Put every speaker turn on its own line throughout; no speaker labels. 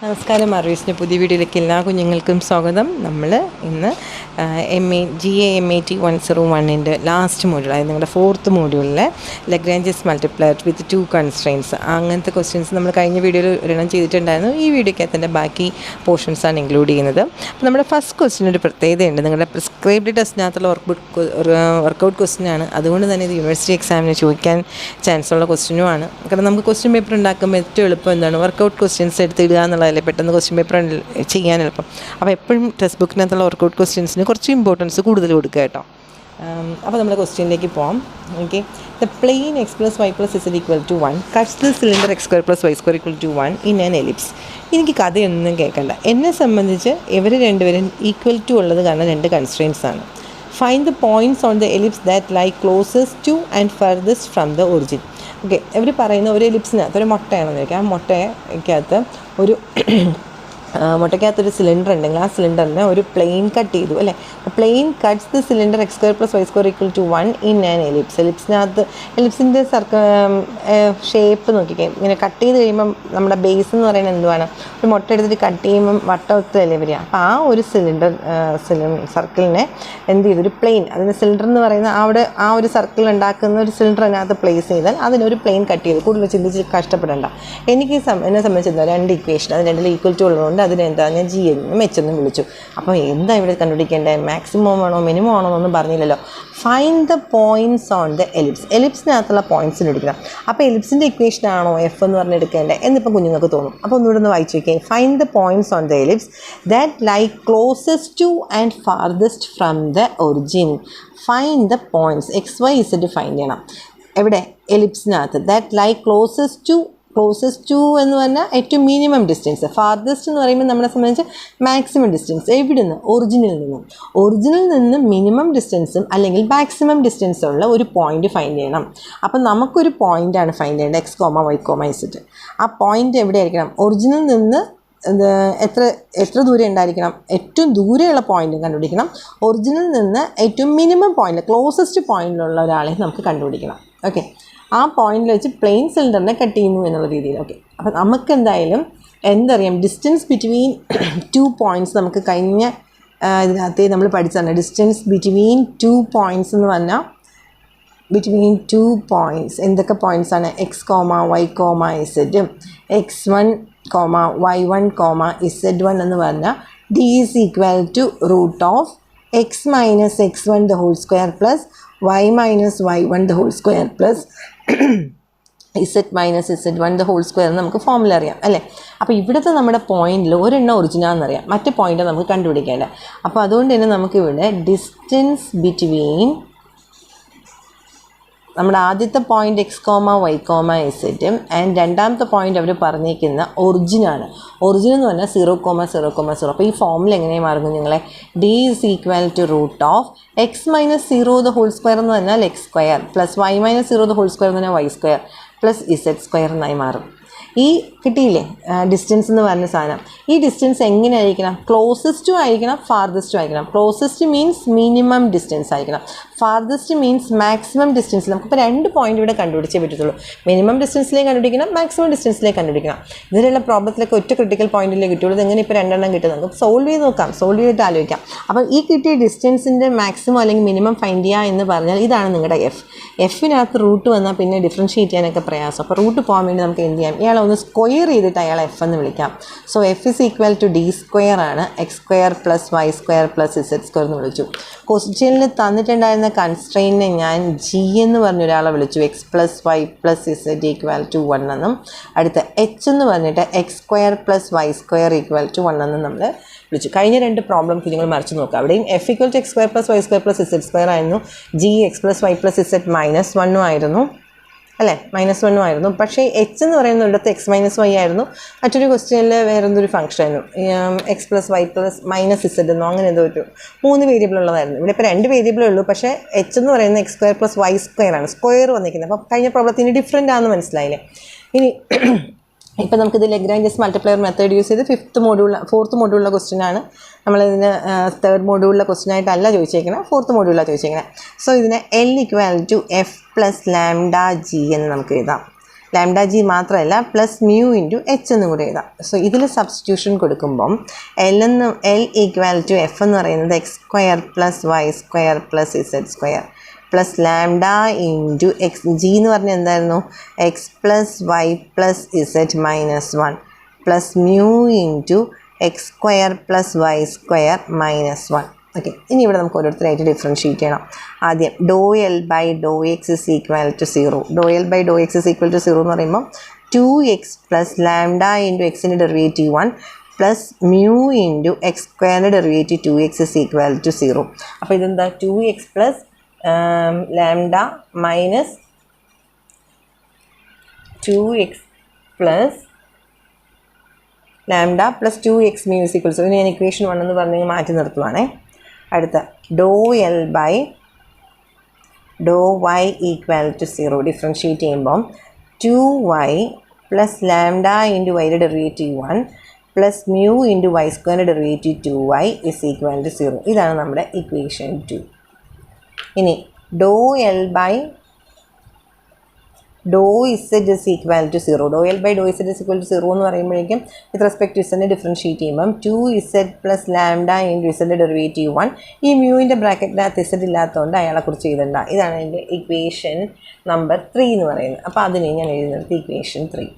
നമസ്കാരം. അറിവീസിൻ്റെ പുതിയ വീഡിയോയിലേക്ക് എല്ലാ കുഞ്ഞുങ്ങൾക്കും സ്വാഗതം. നമ്മൾ ഇന്ന് GAMAT 101 ലാസ്റ്റ് മോഡ്യൂൾ, അതായത് നിങ്ങളുടെ 4th മോഡ്യൂളിലെ ലഗ്രാഞ്ചസ് മൾട്ടിപ്ലയർ വിത്ത് 2 കൺസ്ട്രെയിൻസ്, അങ്ങനത്തെ ക്വസ്റ്റ്യൻസ് നമ്മൾ കഴിഞ്ഞ വീഡിയോയിൽ ഒരെണ്ണം ചെയ്തിട്ടുണ്ടായിരുന്നു. ഈ വീഡിയോയ്ക്കകത്തിൻ്റെ ബാക്കി പോർഷൻസാണ് ഇൻക്ലൂഡ് ചെയ്യുന്നത്. അപ്പോൾ നമ്മുടെ ഫസ്റ്റ് ക്വസ്റ്റ്യൻ ഒരു പ്രത്യേകതയുണ്ട്. നിങ്ങളുടെ പ്രിസ്ക്രൈബ്ഡ് ടെസ്റ്റിനകത്തുള്ള വർക്കൗട്ട് ക്വസ്റ്റ്യനാണ്. അതുകൊണ്ട് തന്നെ ഇത് യൂണിവേഴ്സിറ്റി എക്സാമിന് ചോദിക്കാൻ ചാൻസ് ഉള്ള ക്വസ്റ്റ്യനുമാണ്. കാരണം നമുക്ക് ക്വസ്റ്റ്യൻ പേപ്പർ ഉണ്ടാക്കുമ്പോൾ ഏറ്റവും എളുപ്പം എന്താണ്, വർക്കൗട്ട് ക്വസ്റ്റ്യൻസ് എടുത്തിടുക എന്നുള്ളതല്ലേ പെട്ടെന്ന് ക്വസ്റ്റ്യൻ പേപ്പർ ചെയ്യാൻ എളുപ്പം. അപ്പോൾ എപ്പോഴും ടെക്സ്റ്റ് ബുക്കിനകത്തുള്ള വർക്കൗട്ട് ക്വസ്റ്റ്യൻസിന് കുറച്ച് ഇമ്പോർട്ടൻസ് കൂടുതൽ കൊടുക്കുക കേട്ടോ. അപ്പോൾ നമ്മൾ ക്വസ്റ്റ്യനിലേക്ക് പോകാം. Okay, the plain x + y + z = 1 cuts the cylinder x² + y² = 1 in an ellipse. എനിക്ക് കഥയൊന്നും കേൾക്കണ്ട. എന്നെ സംബന്ധിച്ച് ഇവർ രണ്ടുപേരും ഈക്വൽ ടു ഉള്ളത് കാരണം 2 കൺസ്ട്രെയിൻസ് ആണ്. Find the points on the ellipse that lie closest to and farthest from the origin. Okay, ഇവർ പറയുന്ന ഒരു എലിപ്സിനകത്ത് ഒരു മുട്ടയാണെന്ന് വയ്ക്കാം. ആ മുട്ടയ്ക്കകത്ത് മുട്ടയ്ക്കകത്തൊരു സിലിണ്ടർ ഉണ്ടെങ്കിൽ ആ സിലിണ്ടറിന് ഒരു പ്ലെയിൻ കട്ട് ചെയ്തു അല്ലേ. Plane cuts the cylinder x² + y² = 1 in an ellipse. എലിപ്സിൻ്റെ ഷേപ്പ് നോക്കിക്കേ. ഇങ്ങനെ കട്ട് ചെയ്ത് കഴിയുമ്പം നമ്മുടെ ബേസ് എന്ന് പറയുന്നത് എന്തുവാണ്, ഒരു മുട്ട എടുത്തിട്ട് കട്ട് ചെയ്യുമ്പം വട്ടത്തിലല്ലേ വരിക. അപ്പോൾ ആ ഒരു സർക്കിളിനെ എന്ത് ചെയ്തു, ഒരു പ്ലെയിൻ, അതിന് സിലിണ്ടർ എന്ന് പറയുന്ന അവിടെ ആ ഒരു സർക്കിൾ ഉണ്ടാക്കുന്ന ഒരു സിലിണ്ടറിനകത്ത് പ്ലേസ് ചെയ്താൽ അതിനൊരു പ്ലെയിൻ കട്ട് ചെയ്തു. കൂടുതൽ ചിന്തിച്ച് കഷ്ടപ്പെടേണ്ട. എന്നെ സംബന്ധിച്ച് 2 ഇക്വേഷൻ, അത് രണ്ടിലും ഈക്വൽ ടു ഉള്ളതുകൊണ്ട് അതിനെന്താ ഞാൻ G എന്നും H എന്നും വിളിച്ചു. അപ്പോൾ എന്താ ഇവിടെ കണ്ടുപിടിക്കേണ്ടത്, മാക്സിമം ആണോ മിനിമം ആണോ എന്നൊന്നും പറഞ്ഞില്ലല്ലോ. Find the points on the ellipse. എലിപ്സിനകത്തുള്ള പോയിൻറ്റ്സിന് എടുക്കണം. അപ്പോൾ എലിപ്സിൻ്റെ ഇക്വേഷൻ ആണോ F എന്ന് പറഞ്ഞെടുക്കേണ്ടത് എന്നിപ്പോൾ കുഞ്ഞുങ്ങൾക്ക് തോന്നും. അപ്പോൾ ഒന്നുകൂടെ ഒന്ന് വായിച്ചു നോക്കിയാൽ, find the points on the ellipse that lie closest to and farthest from the origin. Find the points x, y, z find ചെയ്യണം. എവിടെ, എലിപ്സിനകത്ത്. ദാറ്റ് ലൈ ക്ലോസസ്റ്റ് ടു എന്ന് പറഞ്ഞാൽ ഏറ്റവും മിനിമം ഡിസ്റ്റൻസ്. ഫാർദസ്റ്റ് എന്ന് പറയുമ്പോൾ നമ്മളെ സംബന്ധിച്ച് മാക്സിമം ഡിസ്റ്റൻസ്. എവിടെ നിന്ന്, ഒറിജിനിൽ നിന്ന് മിനിമം ഡിസ്റ്റൻസും അല്ലെങ്കിൽ മാക്സിമം ഡിസ്റ്റൻസും ഉള്ള ഒരു പോയിന്റ് ഫൈൻഡ് ചെയ്യണം. അപ്പം നമുക്കൊരു പോയിൻ്റാണ് ഫൈൻഡ് ചെയ്യേണ്ടത്, x, y, z. ആ പോയിന്റ് എവിടെ ആയിരിക്കണം, ഒറിജിനിൽ നിന്ന് എത്ര ദൂരം ഉണ്ടായിരിക്കണം, ഏറ്റവും ദൂരെയുള്ള പോയിന്റ് കണ്ടുപിടിക്കണം. ഒറിജിനിൽ നിന്ന് ഏറ്റവും മിനിമം പോയിന്റ്, ക്ലോസസ്റ്റ് പോയിന്റിലുള്ള ഒരാളെ നമുക്ക് കണ്ടുപിടിക്കണം. ഓക്കെ, ആ പോയിന്റിൽ വെച്ച് പ്ലെയിൻ സിലിണ്ടറിനെ കട്ട് ചെയ്യുന്നു എന്നുള്ള രീതിയിൽ. ഓക്കെ, അപ്പം നമുക്ക് എന്തായാലും എന്തറിയാം, ഡിസ്റ്റൻസ് ബിറ്റ്വീൻ 2 പോയിൻറ്റ്സ് നമുക്ക് കഴിഞ്ഞ ഇതിനകത്ത് നമ്മൾ പഠിച്ചതാണ്. ഡിസ്റ്റൻസ് ബിറ്റ്വീൻ 2 പോയിൻറ്റ്സ് എന്ന് പറഞ്ഞാൽ ബിറ്റ്വീൻ 2 പോയിൻറ്റ്സ് എന്തൊക്കെ പോയിൻറ്റ്സ് ആണ്, x, y, z, x1, y1, z1 എന്ന് പറഞ്ഞാൽ d is equal to √of x minus x1 the whole square plus y minus y1 the whole square plus z minus z1 the whole square എന്ന് നമുക്ക് formula അറിയാം അല്ലേ. അപ്പോൾ ഇവിടുത്തെ നമ്മുടെ പോയിന്റിൽ ഒരെണ്ണം ഒറിജിനാണെന്നറിയാം, മറ്റേ പോയിന്റ് നമുക്ക് കണ്ടുപിടിക്കേണ്ടത്. അപ്പോൾ അതുകൊണ്ട് തന്നെ നമുക്കിവിടെ ഡിസ്റ്റൻസ് ബിറ്റ്വീൻ നമ്മുടെ ആദ്യത്തെ point x, y, z and രണ്ടാമത്തെ പോയിന്റ് അവർ പറഞ്ഞേക്കുന്ന ഒറിജിനാണ്. ഒറിജിൻ എന്ന് പറഞ്ഞാൽ 0,0,0. അപ്പോൾ ഈ ഫോമിൽ എങ്ങനെയാണ് മാറുന്നത് നിങ്ങളെ, d is equal to √of x minus 0 the whole square എന്ന് പറഞ്ഞാൽ x² plus y minus 0 the whole square എന്ന് പറഞ്ഞാൽ y² plus z² എന്നായി മാറും. ഈ കിട്ടിയില്ലേ ഡിസ്റ്റൻസ് എന്ന് പറഞ്ഞ സാധനം. ഈ ഡിസ്റ്റൻസ് എങ്ങനെ ആയിരിക്കണം, ക്ലോസസ്റ്റും ആയിരിക്കണം ഫാർദസ്റ്റും ആയിരിക്കണം. ക്ലോസസ്റ്റ് മീൻസ് മിനിമം ഡിസ്റ്റൻസ് ആയിരിക്കണം, ഫാർദസ്റ്റ് മീൻസ് മാക്സിമം ഡിസ്റ്റൻസ്. നമുക്കിപ്പോൾ 2 പോയിന്റ് ഇവിടെ കണ്ടുപിടിച്ചേ പറ്റത്തുള്ളൂ. മിനിമം ഡിസ്റ്റൻസിലേക്ക് കണ്ടുപിടിക്കണം, മാക്സിമം ഡിസ്റ്റൻസിലേക്ക് കണ്ടുപിടിക്കണം. ഇതിലുള്ള പ്രോബ്ലത്തിലൊക്കെ ഒറ്റ ക്രിട്ടിക്കൽ പോയിന്റിലേക്ക് കിട്ടുള്ളൂ. ഇതെങ്ങനെ ഇപ്പോൾ 2 എണ്ണം കിട്ടും, നമുക്ക് സോൾവ് ചെയ്ത് നോക്കാം, സോൾവ് ചെയ്തിട്ട് ആലോചിക്കാം. അപ്പം ഈ കിട്ടിയ ഡിസ്റ്റൻസിൻ്റെ മാക്സിമം അല്ലെങ്കിൽ മിനിമം ഫൈൻഡ് ചെയ്യുക എന്ന് പറഞ്ഞാൽ ഇതാണ് നിങ്ങളുടെ എഫിനകത്ത് റൂട്ട് വന്നാൽ പിന്നെ ഡിഫറൻഷ്യേറ്റ് ചെയ്യാനൊക്കെ പ്രയാസം. അപ്പോൾ റൂട്ട് പോകാൻ വേണ്ടി നമുക്ക് എന്ത് ചെയ്യാം, ഇയാളെ ഒന്ന് സ്ക്വയർ ചെയ്തിട്ട് അയാളെ എഫ് എന്ന് വിളിക്കാം. So F is equal to d² ആണ്, x² plus y² plus z² എന്ന് വിളിച്ചു. ക്വസ്റ്റ്യനിൽ തന്നിട്ടുണ്ടായിരുന്ന കൺസ്ട്രെയിനെ ഞാൻ G എന്ന് പറഞ്ഞ ഒരാളെ വിളിച്ചു. x plus y plus z equal to 1 എന്നും അടുത്ത H എന്ന് പറഞ്ഞിട്ട് x² plus y² equal to 1 എന്നും നമ്മൾ വിളിച്ചു. കഴിഞ്ഞ 2 പ്രോബ്ലം കുഞ്ഞുങ്ങൾ മറിച്ച് നോക്കുക. അവിടെയും F equal to x² plus y² plus z² ആയിരുന്നു, G x plus y plus z -1 ആയിരുന്നു അല്ലേ, -1 ആയിരുന്നു. പക്ഷേ H എന്ന് പറയുന്ന ഇടത്ത് x minus y ആയിരുന്നു. മറ്റൊരു ക്വസ്റ്റ്യനിൽ വേറെ എന്തൊരു ഫംഗ്ഷൻ ആയിരുന്നു, x plus y plus -z എന്നോ അങ്ങനെ എന്തോ ഒരു 3 വേരിയബിൾ ഉള്ളതായിരുന്നു. ഇവിടെ ഇപ്പോൾ 2 വേരിയബിളേ ഉള്ളൂ. പക്ഷേ H എന്ന് പറയുന്നത് x² plus y² ആണ്, സ്ക്വയർ വന്നിരിക്കുന്നത്. അപ്പോൾ കഴിഞ്ഞ പ്രോബ്ലത്തിന് ഡിഫറെൻ്റ് ആണെന്ന് മനസ്സിലായില്ലേ. ഇനി ഇപ്പോൾ നമുക്കിത് ലഗ്രാഞ്ചസ് മൾട്ടിപ്ലയർ മെത്തേഡ് യൂസ് ചെയ്ത് 4th മോഡ്യൂളിലെ ക്വസ്റ്റ്യൻ ആണ്. നമ്മളിതിന് 3rd മോഡ്യൂളിലെ ക്വസ്റ്റ്യൻ ആയിട്ടല്ല ചോദിച്ചേക്കുന്നത്, 4th മോഡ്യൂളിലാണ് ചോദിച്ചേക്കുന്നത്. സോ ഇതിനെ L = F plus λg എന്ന് നമുക്ക് എഴുതാം. ലാംഡ ജി മാത്രമല്ല പ്ലസ് മ്യൂ ഇൻറ്റു എച്ച് എന്നും കൂടി എഴുതാം. സോ ഇതിൽ സബ്സ്റ്റിറ്റ്യൂഷൻ കൊടുക്കുമ്പം എൽ ഈക്വൽ ടു എഫ് എന്ന് പറയുന്നത് x square plus y square plus z square plus lambda into x g എന്ന് പറഞ്ഞാൽ എന്തായിരുന്നു x plus y plus z minus 1 plus mu into x square plus y square minus 1. Okay, ഇനി ഇവിടെ നമുക്ക് ഓരോരുത്തരായിട്ട് differentiate ചെയ്യണം. ആദ്യം doh L by doh x is equal to 0. Doh L by doh x is equal to 0 എന്ന് പറയുമ്പോൾ 2x plus lambda into എക്സിൻ്റെ derivative 1 plus mu into x സ്ക്വയറിൻ്റെ derivative 2x is equal to 0. അപ്പോൾ ഇതെന്താ 2x plus lambda minus 2x plus lambda plus 2x mu is equal to 0. ഞാൻ equation 1 എന്ന് പറഞ്ഞ് മാറ്റി നിർത്തുവാണേ. അടുത്ത doh L by doh y equal to 0 differentiate ചെയ്യുമ്പം 2y പ്ലസ് ലാംഡ ഇൻറ്റു വൈയുടെ derivative 1 plus mu into y സ്ക്വയറിൻ്റെ derivative 2y is equal to 0. ഇതാണ് നമ്മുടെ ഇക്വേഷൻ 2. ഇനി ഡോ L by doh z is equal to 0. Doh L by doh z is equal to 0 എന്ന് പറയുമ്പോഴേക്കും with respect to ഇസഡിനെ differentiate ചെയ്യുമ്പം 2z plus lambda into ഇസഡിൻ്റെ derivative 1. ഈ മ്യൂവിൻ്റെ ബ്രാക്കറ്റിനകത്ത് ഇസഡ് ഇല്ലാത്തതുകൊണ്ട് അയാളെക്കുറിച്ച് എഴുതണ്ട. ഇതാണ് എൻ്റെ ഇക്വേഷൻ നമ്പർ 3 എന്ന് പറയുന്നത്. അപ്പോൾ അതിനെ ഞാൻ എഴുതുന്നത് ഇക്വേഷൻ 3.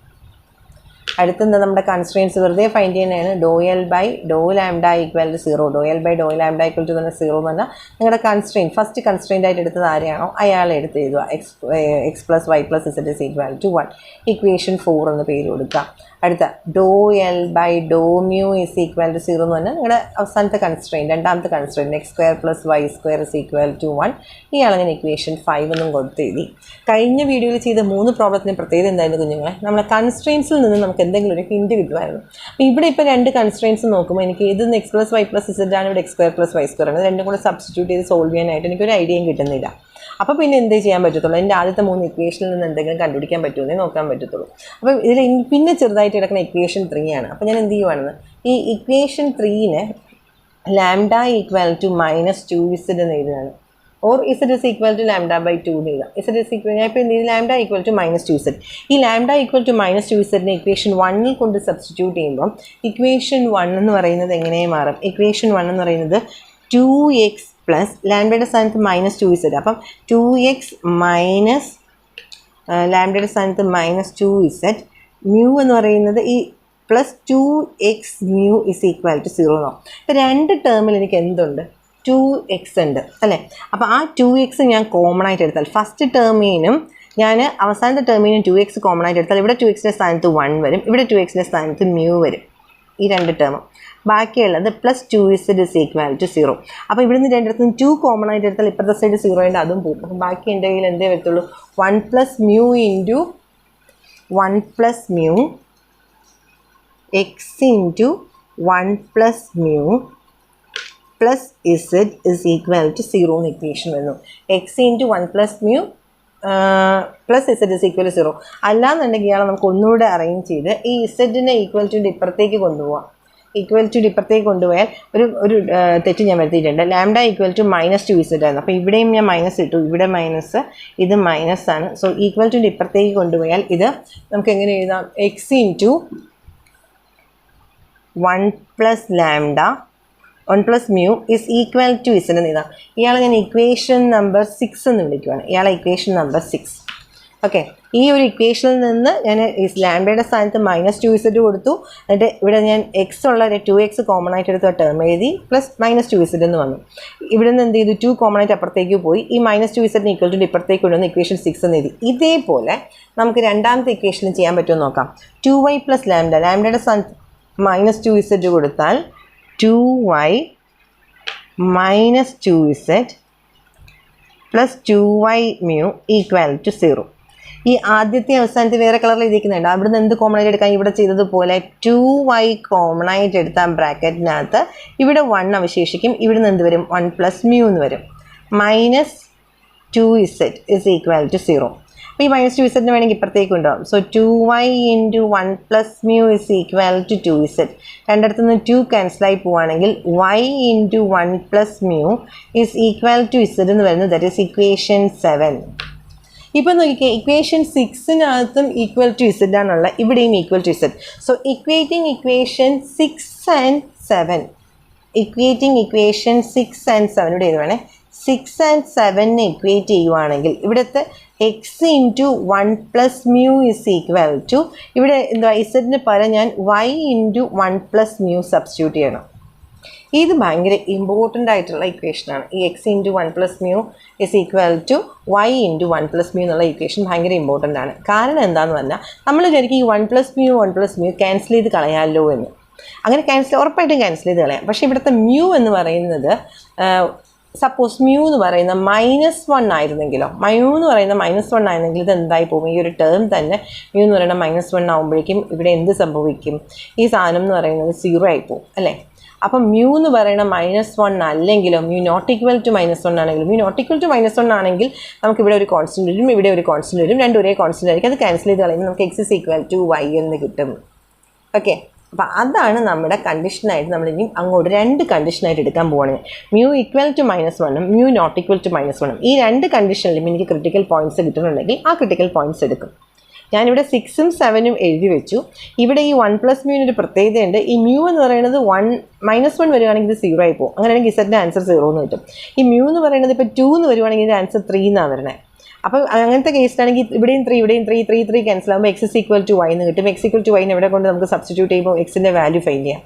അടുത്തെന്താ നമ്മുടെ കൺസ്ട്രെയിൻസ് വെറുതെ ഫൈൻഡ് ചെയ്യുന്നതാണ്. Doh L by doh lambda equal to 0. Doh L by doh lambda equal to തന്നെ 0 എന്ന് പറഞ്ഞാൽ നിങ്ങളുടെ കൺസ്ട്രെയിൻ ഫസ്റ്റ് കൺസ്ട്രെയിൻ്റ് ആയിട്ട് എടുത്തത് ആരെയാണോ അയാളെ എടുത്ത് എഴുതുക. X plus y plus z is equal to 1. Equation 4 എന്ന് പേര് കൊടുക്കുക. അടുത്ത doh L by doh mu is equal to 0 എന്ന് പറഞ്ഞാൽ നിങ്ങളുടെ അവസാനത്തെ കൺസ്ട്രെയിൻ രണ്ടാമത്തെ constraint x square plus y square is equal to 1. ഇയാളങ്ങനെ ഇക്വേഷൻ 5 എന്നും കൊടുത്ത് എഴുതി. കഴിഞ്ഞ വീഡിയോയിൽ ചെയ്ത 3 പ്രോബ്ലത്തിന് പ്രത്യേകത എന്തായിരുന്നു കുഞ്ഞുങ്ങളെ? നമ്മളെ കൺസ്ട്രെയിൻസിൽ നിന്ന് നമുക്ക് എന്തെങ്കിലും ഒരു ഹിൻറ്റ് കിട്ടുമായിരുന്നു. അപ്പോൾ ഇവിടെ ഇപ്പോൾ 2 കൺസ്ട്രെയിൻസ് നോക്കുമ്പോൾ എനിക്ക് ഇതൊന്ന് x plus y plus z ആണ്, ഇവിടെ x square plus y square ആണ്. രണ്ടും കൂടെ സബ്സ്റ്റിറ്റ്യൂട്ട് ചെയ്ത് സോൾവ് ചെയ്യാനായിട്ട് എനിക്കൊരു ഐഡിയയും കിട്ടുന്നില്ല. അപ്പോൾ പിന്നെ എന്തേ ചെയ്യാൻ പറ്റത്തുള്ളൂ? എൻ്റെ ആദ്യത്തെ 3 ഇക്വേഷനിൽ നിന്ന് എന്തെങ്കിലും കണ്ടുപിടിക്കാൻ പറ്റുമെന്നേ നോക്കാൻ പറ്റത്തുള്ളൂ. അപ്പോൾ ഇതിൽ പിന്നെ ചെറുതായിട്ട് കിടക്കുന്ന ഇക്വേഷൻ 3 ആണ്. അപ്പോൾ ഞാൻ എന്ത് ചെയ്യുവാണെന്ന് ഈ ഇക്വേഷൻ 3നെ lambda equal to minus 2z എന്ന് എഴുതുകയാണ്. Or z is equal to lambda by 2 എന്ന് എഴുതാം. ഇസഡ് ഇസ് ഈക്വൽ ഞാൻ ഇപ്പോൾ എന്ത് ചെയ്യും lambda equal to minus 2z. ഈ ലാംഡ ഈക്വൽ ടു മൈനസ് 2zനെ ഇക്വേഷൻ 1ൽ കൊണ്ട് സബ്സ്റ്റിറ്റ്യൂട്ട് ചെയ്യുമ്പോൾ ഇക്വേഷൻ 1 എന്ന് പറയുന്നത് എങ്ങനെ മാറും? ഇക്വേഷൻ 1 എന്ന് പറയുന്നത് 2x പ്ലസ് ലാംഡയുടെ സ്ഥാനത്ത് മൈനസ് 2z. അപ്പം 2x മൈനസ് ലാംഡയുടെ സ്ഥാനത്ത് മൈനസ് 2z മ്യൂ എന്ന് പറയുന്നത് ഈ plus 2x mu is equal to 0 എന്നോ. ഇപ്പോൾ 2 ടേമിൽ എനിക്ക് എന്തുണ്ട്? 2x ഉണ്ട് അല്ലേ? അപ്പോൾ ആ 2x ഞാൻ കോമൺ ആയിട്ട് എടുത്താൽ ഫസ്റ്റ് ടേമിനും ഞാൻ അവസാനത്തെ ടേമിനും 2x കോമൺ ആയിട്ട് എടുത്താൽ ഇവിടെ 2xൻ്റെ സ്ഥാനത്ത് 1 വരും, ഇവിടെ 2xൻ്റെ സ്ഥാനത്ത് മ്യൂ വരും. ഈ 2 ടേമും ബാക്കിയുള്ളത് plus 2z is equal to 0. അപ്പോൾ ഇവിടുന്ന് രണ്ടിടത്തും 2 കോമൺ ആയിട്ട് എടുത്താൽ ഇപ്പോഴത്തെ സൈഡ് 0 ഉണ്ട്, അതും പോകും. അപ്പം ബാക്കി എൻ്റെ കയ്യിൽ എന്തേ വരത്തുള്ളൂ? 1 plus mu into 1 plus mu x into 1 plus mu plus z is equal to 0 എന്ന് ഇക്വേഷൻ വരുന്നു. X into 1 plus mu plus z is equal to 0. അല്ലാന്നുണ്ടെങ്കിൽ ഇയാളെ നമുക്ക് ഒന്നുകൂടെ അറേഞ്ച് ചെയ്ത് ഈ ഇസഡിനെ ഈക്വൽ ടു ഇപ്പുറത്തേക്ക് കൊണ്ടുപോകാം. ഈക്വൽ ടു ഇപ്പുറത്തേക്ക് കൊണ്ടുപോയാൽ ഒരു തെറ്റ് ഞാൻ വരുത്തിയിട്ടുണ്ട്. Lambda equal to minus 2z ആയിരുന്നു. അപ്പോൾ ഇവിടെയും ഞാൻ മൈനസ് ഇട്ടു, ഇവിടെ മൈനസ്, ഇത് മൈനസ് ആണ്. സോ ഈക്വൽ ടു ഇപ്പുറത്തേക്ക് കൊണ്ടുപോയാൽ ഇത് നമുക്ക് എങ്ങനെ എഴുതാം? X into 1 plus lambda 1 plus mu is equal to z എന്ന് എഴുതാം. ഇയാളെ ഞാൻ ഇക്വേഷൻ നമ്പർ 6 എന്ന് വിളിക്കുവാണ്. ഇയാളെ ഇക്വേഷൻ നമ്പർ 6. ഓക്കെ, ഈ ഒരു ഇക്വേഷനിൽ നിന്ന് ഞാൻ ലാംഡയുടെ സ്ഥാനത്ത് മൈനസ് 2z കൊടുത്തു. എന്നിട്ട് ഇവിടെ ഞാൻ എക്സ് ഉള്ള 2x കോമൺ ആയിട്ട് എടുത്ത ടേം എഴുതി പ്ലസ് മൈനസ് 2z എന്ന് വന്നു. ഇവിടെ നിന്ന് എന്ത് ചെയ്തു? 2 കോമൺ ആയിട്ട് അപ്പുറത്തേക്ക് പോയി. ഈ മൈനസ് 2z ഈക്വൽ ടു ഇപ്പുറത്തേക്ക് കൊണ്ടുവന്ന് ഇക്വേഷൻ 6 എന്ന് എഴുതി. ഇതേപോലെ നമുക്ക് രണ്ടാമത്തെ ഇക്വേഷനിൽ ചെയ്യാൻ പറ്റുമെന്ന് നോക്കാം. 2y പ്ലസ് ലാംഡ, ലാംഡയുടെ സ്ഥാനത്ത് മൈനസ് 2z കൊടുത്താൽ 2y minus 2z plus 2y mu equal to 0. ഈ ആദ്യത്തെ അവസാനത്തെ വേറെ കളറിൽ എഴുതിക്കുന്നുണ്ട്. അവിടുന്ന് എന്ത് കോമൺ ആയിട്ട് എടുക്കാം? ഇവിടെ ചെയ്തതുപോലെ 2y കോമൺ ആയിട്ട് എടുത്താൽ ബ്രാക്കറ്റിനകത്ത് ഇവിടെ 1 അവശേഷിക്കും. ഇവിടുന്ന് എന്ത് വരും? 1 പ്ലസ് മ്യൂ എന്ന് വരും. Minus 2z is equal to 0. അപ്പോൾ ഈ മൈനസ് 2z വേണമെങ്കിൽ ഇപ്പുറത്തേക്ക് ഉണ്ടാവും. So 2y into 1 plus mu is equal to 2z. രണ്ടിടത്തുനിന്ന് 2 ക്യാൻസലായി പോവുകയാണെങ്കിൽ y into 1 plus mu is equal to z എന്ന് വരുന്നത്. That is equation 7. ഇപ്പോൾ നോക്കിക്കേ, ഇക്വേഷൻ 6-നകത്തും ഈക്വൽ ടു ഇസഡ് ആണുള്ള, ഇവിടെയും equal to z. So equating equation 6 and 7, equating equation 6 and 7 ഇവിടെ എഴുതുവാണേ. 6 and 7 ഇക്വേറ്റ് ചെയ്യുവാണെങ്കിൽ ഇവിടുത്തെ x into 1 plus mu is equal to, ഇവിടെ എന്താ ഇസഡിന് പകരം ഞാൻ y into 1 plus mu substitute ചെയ്യണം. ഇത് ഭയങ്കര ഇമ്പോർട്ടൻ്റ് ആയിട്ടുള്ള ഇക്വേഷനാണ്. ഈ x into 1 plus mu is equal to y into 1 plus mu എന്നുള്ള ഇക്വേഷൻ ഭയങ്കര ഇമ്പോർട്ടൻ്റ് ആണ്. കാരണം എന്താണെന്ന് പറഞ്ഞാൽ നമ്മൾ വിചാരിക്കും ഈ 1 പ്ലസ് മ്യൂ ക്യാൻസൽ ചെയ്ത് കളയാമല്ലോ എന്ന്. അങ്ങനെ ഉറപ്പായിട്ടും ക്യാൻസൽ ചെയ്ത് കളയാം. പക്ഷേ ഇവിടുത്തെ മ്യൂ എന്ന് പറയുന്നത് സപ്പോസ് മ്യൂ എന്ന് പറയുന്ന -1 ആയിരുന്നെങ്കിലോ, മ്യൂ എന്ന് പറയുന്ന -1 ആയിരുന്നെങ്കിൽ ഇത് എന്തായി പോകും? ഈ ഒരു ടേം തന്നെ മ്യൂ എന്ന് പറയുന്ന -1 ആകുമ്പോഴേക്കും ഇവിടെ എന്ത് സംഭവിക്കും? ഈ സാധനം എന്ന് പറയുന്നത് 0 ആയി പോകും അല്ലേ? അപ്പം മ്യൂ എന്ന് പറയുന്ന -1 അല്ലെങ്കിലോ, മ്യൂ നോട്ട് ഈക്വൽ ടു -1 ആണെങ്കിലും, മ്യൂ നോട്ട് ഈക്വൽ ടു -1 ആണെങ്കിൽ നമുക്ക് ഇവിടെ ഒരു കോൺസ്റ്റന്റ് വരും, ഇവിടെ ഒരു കോൺസ്റ്റന്റ് വരും, രണ്ടും ഒരേ കോൺസ്റ്റന്റ് ആയിരിക്കും. അത് ക്യാൻസൽ ചെയ്ത് കളയുമ്പോൾ നമുക്ക് x is equal to y എന്ന് കിട്ടും. ഓക്കെ, അപ്പോൾ അതാണ് നമ്മുടെ കണ്ടീഷനായിട്ട് നമ്മൾ ഇനി അങ്ങോട്ട് 2 കണ്ടീഷനായിട്ട് എടുക്കാൻ പോവാണ്. മ്യൂ ഈക്വൽ ടു -1ഉം മ്യൂ നോട്ട് ഈക്വൽ ടു -1ഉം ഈ 2 കണ്ടീഷനിലും എനിക്ക് ക്രിട്ടിക്കൽ പോയിൻറ്റ്സ് കിട്ടുന്നുണ്ടെങ്കിൽ ആ ക്രിട്ടിക്കൽ പോയിൻറ്റ്സ് എടുക്കും. ഞാനിവിടെ 6ഉം 7ഉം എഴുതി വെച്ചു. ഇവിടെ ഈ 1 പ്ലസ് മ്യൂവിനൊരു പ്രത്യേകതയുണ്ട്. ഈ മ്യൂ എന്ന് പറയുന്നത് -1 വരികയാണെങ്കിൽ ഇത് 0 ആയി പോകും. അങ്ങനെയാണെങ്കിൽ ഇസഡിൻ്റെ ആൻസർ 0 എന്ന് കിട്ടും. ഈ മ്യൂ എന്ന് പറയുന്നത് ഇപ്പോൾ 2 എന്ന് വരുവാണെങ്കിൽ ഇതിൻ്റെ ആൻസർ 3 എന്നാണ് വരുന്നത്. അപ്പോൾ അങ്ങനത്തെ കേസിലാണെങ്കിൽ ഇവിടെയും 3 ഇവിടെയും 3 ക്യാൻസൽ ആകുമ്പോൾ x is equal to y എന്ന് കിട്ടും. x ഈക്വൽ ടു y ഇവിടെ കൊണ്ട് നമുക്ക് സബ്സ്റ്റിറ്റ്യൂട്ട് ചെയ്യുമ്പോൾ എക്സിൻ്റെ വാല്യൂ ഫൈൻഡ് ചെയ്യാം.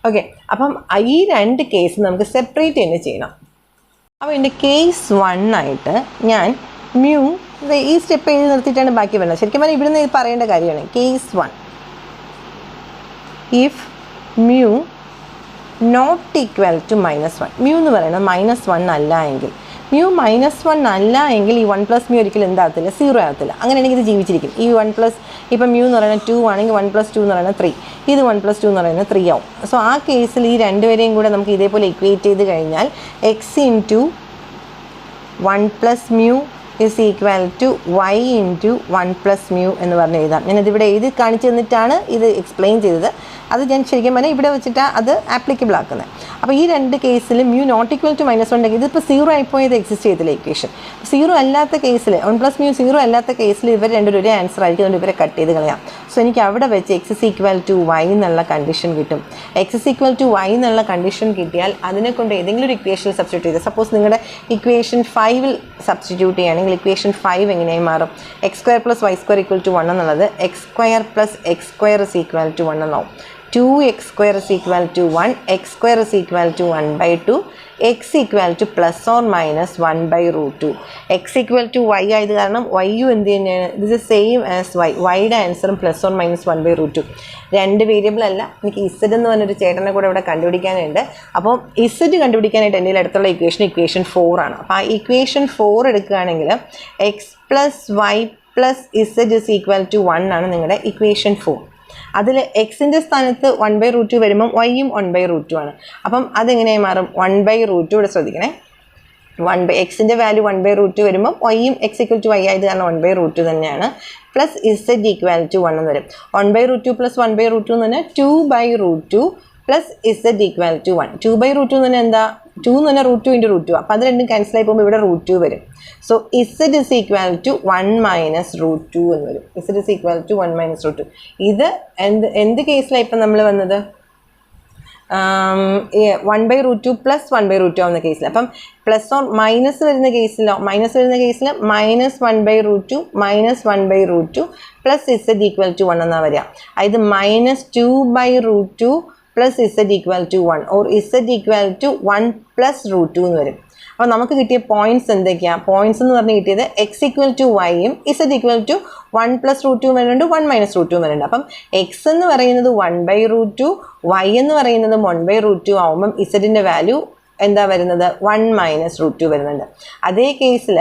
ഓക്കെ, അപ്പം ഈ 2 കേസ് നമുക്ക് സെപ്പറേറ്റ് തന്നെ ചെയ്യണം. അപ്പോൾ എൻ്റെ കേസ് 1 ആയിട്ട് ഞാൻ മ്യൂ ഈ സ്റ്റെപ്പ് എഴുതി നിർത്തിയിട്ടാണ് ബാക്കി വരുന്നത്. ശരിക്കും പറഞ്ഞാൽ ഇവിടുന്ന് ഇത് പറയേണ്ട കാര്യമാണ്. Case 1, if mu not equal to -1, mu എന്ന് പറയുന്നത് -1 അല്ല എങ്കിൽ, മ്യൂ -1 അല്ല എങ്കിൽ ഈ 1 പ്ലസ് മ്യൂ ഒരിക്കലും എന്താകത്തില്ല, 0 ആകത്തില്ല. അങ്ങനെയാണെങ്കിൽ ഇത് ജീവിച്ചിരിക്കും. ഈ 1 പ്ലസ് ഇപ്പം മ്യൂ എന്ന് പറയുന്നത് 2 ആണെങ്കിൽ 1 പ്ലസ് 2 എന്ന് പറയുന്നത് 3, ഇത് 1 പ്ലസ് 2 എന്ന് പറയുന്നത് 3 ആവും. സോ ആ കേസിൽ ഈ രണ്ടുപേരെയും കൂടെ നമുക്ക് ഇതേപോലെ ഇക്വേറ്റ് ചെയ്ത് കഴിഞ്ഞാൽ x into 1 plus mu is equal to y into 1 plus mu എന്ന് പറഞ്ഞ് എഴുതാം. ഞാനിതിവിടെ എഴുതി കാണിച്ചു തന്നിട്ടാണ് ഇത് എക്സ്പ്ലെയിൻ ചെയ്തത്. അത് ഞാൻ ശരിക്കും പറഞ്ഞാൽ ഇവിടെ വെച്ചിട്ടാണ് അത് ആപ്ലിക്കബിൾ ആക്കുന്നത്. അപ്പോൾ ഈ 2 കേസിൽ മ്യൂ നോട്ട് ഈക്വൽ ടു -1 ഇതിപ്പോൾ 0 ആയിപ്പോയത് എക്സിസ്റ്റ് ചെയ്തില്ല ഇക്വേഷൻ. 0 അല്ലാത്ത കേസിൽ 1 പ്ലസ് മ്യൂ 0 അല്ലാത്ത കേസിൽ ഇവർ രണ്ടുപേരും ഒരേ ആൻസർ ആയിരിക്കും. അതുകൊണ്ട് ഇവരെ കട്ട് ചെയ്ത് കളയാം. സോ എനിക്ക് അവിടെ വെച്ച് x is equal to y എന്നുള്ള കണ്ടീഷൻ കിട്ടും. x is equal to y എന്നുള്ള കണ്ടീഷൻ കിട്ടിയാൽ അതിനെ കൊണ്ട് ഏതെങ്കിലും ഒരു ഇക്വേഷനിൽ സബ്സ്റ്റിറ്റ്യൂട്ട് ചെയ്ത്, സപ്പോസ് നിങ്ങളുടെ ഇക്വേഷൻ 5ൽ സബ്സ്റ്റിറ്റ്യൂട്ട് ചെയ്യുകയാണെങ്കിൽ ഇക്വേഷൻ 5 എങ്ങനെയായി മാറും? x² + y² = 1 എന്നുള്ളത് x² + x² is equal to 1 എന്നാവും. 2x² is equal to 1, x² is equal to 1/2, x equal to plus or minus 1/√2. x equal to y ആയത് കാരണം y എന്ത് തന്നെയാണ്? ഇത് is same as y. yയുടെ ആൻസറും പ്ലസ് ഓർ മൈനസ് 1/√2. 2 വേരിയബിൾ അല്ല, എനിക്ക് ഇസഡ് എന്ന് പറഞ്ഞൊരു ചേട്ടനെ കൂടെ ഇവിടെ കണ്ടുപിടിക്കാനുണ്ട്. അപ്പോൾ ഇസഡ് കണ്ടുപിടിക്കാനായിട്ട് എൻ്റെ അടുത്തുള്ള ഇക്വേഷൻ 4 ആണ്. അപ്പോൾ ആ ഇക്വേഷൻ 4 എടുക്കുകയാണെങ്കിൽ x plus y plus z is equal to 1 ആണ് നിങ്ങളുടെ ഇക്വേഷൻ 4. അതിൽ എക്സിൻ്റെ സ്ഥാനത്ത് 1/√2 വരുമ്പം വൈയും 1/√2 ആണ്. അപ്പം അതെങ്ങനെയായി മാറും? 1/√2. ഇവിടെ ശ്രദ്ധിക്കണേ, എക്സിൻ്റെ വാല്യൂ 1/√2 വരുമ്പം വൈയും x ഈക്വൽ ടു y ആയത് കാരണം 1/√2 തന്നെയാണ്. പ്ലസ് ഇസഡ് ഈക്വൽ ടു 1 എന്ന് വരും. 1/√2 പ്ലസ് 1/√2 എന്ന് പറഞ്ഞാൽ 2/√2 പ്ലസ് ഇസഡ് ഈക്വൽ ടു 1. 2/√2 എന്ന് പറഞ്ഞാൽ എന്താ? 2 എന്ന് പറഞ്ഞാൽ √2 × √2. അപ്പോൾ അത് രണ്ടും ക്യാൻസൽ ആയി പോകുമ്പോൾ ഇവിടെ √2 വരും. So z is equal to 1 minus √2 എന്ന് വരും. Z is equal to 1 minus √2. ഇത് എന്ത് കേസിലാണ് ഇപ്പം നമ്മൾ വന്നത്? 1/√2 പ്ലസ് 1/√2 ആവുന്ന കേസിൽ. അപ്പം പ്ലസ് ഓർ മൈനസ് വരുന്ന കേസിലോ, മൈനസ് വരുന്ന കേസിൽ -1/√2 minus 1/√2 plus z equal to 1 എന്നാണ് വരിക. അതായത് -2/√2 plus z equal to 1 or z equal to 1 plus √2 എന്ന് വരും. അപ്പോൾ നമുക്ക് കിട്ടിയ പോയിന്റ്സ് എന്തൊക്കെയാണ്? പോയിന്റ്സ് എന്ന് പറഞ്ഞ് കിട്ടിയത് x ഈക്വൽ ടു വൈയും ഇസഡ് ഈക്വൽ ടു 1 പ്ലസ് √2 വരുന്നുണ്ട്, 1 മൈനസ് √2 വരുന്നുണ്ട്. അപ്പം x എന്ന് പറയുന്നത് 1/√2, y എന്ന് പറയുന്നത് 1/√2 ആവുമ്പം ഇസഡിൻ്റെ വാല്യൂ എന്താ വരുന്നത്? 1 മൈനസ് √2 വരുന്നുണ്ട്. അതേ കേസിൽ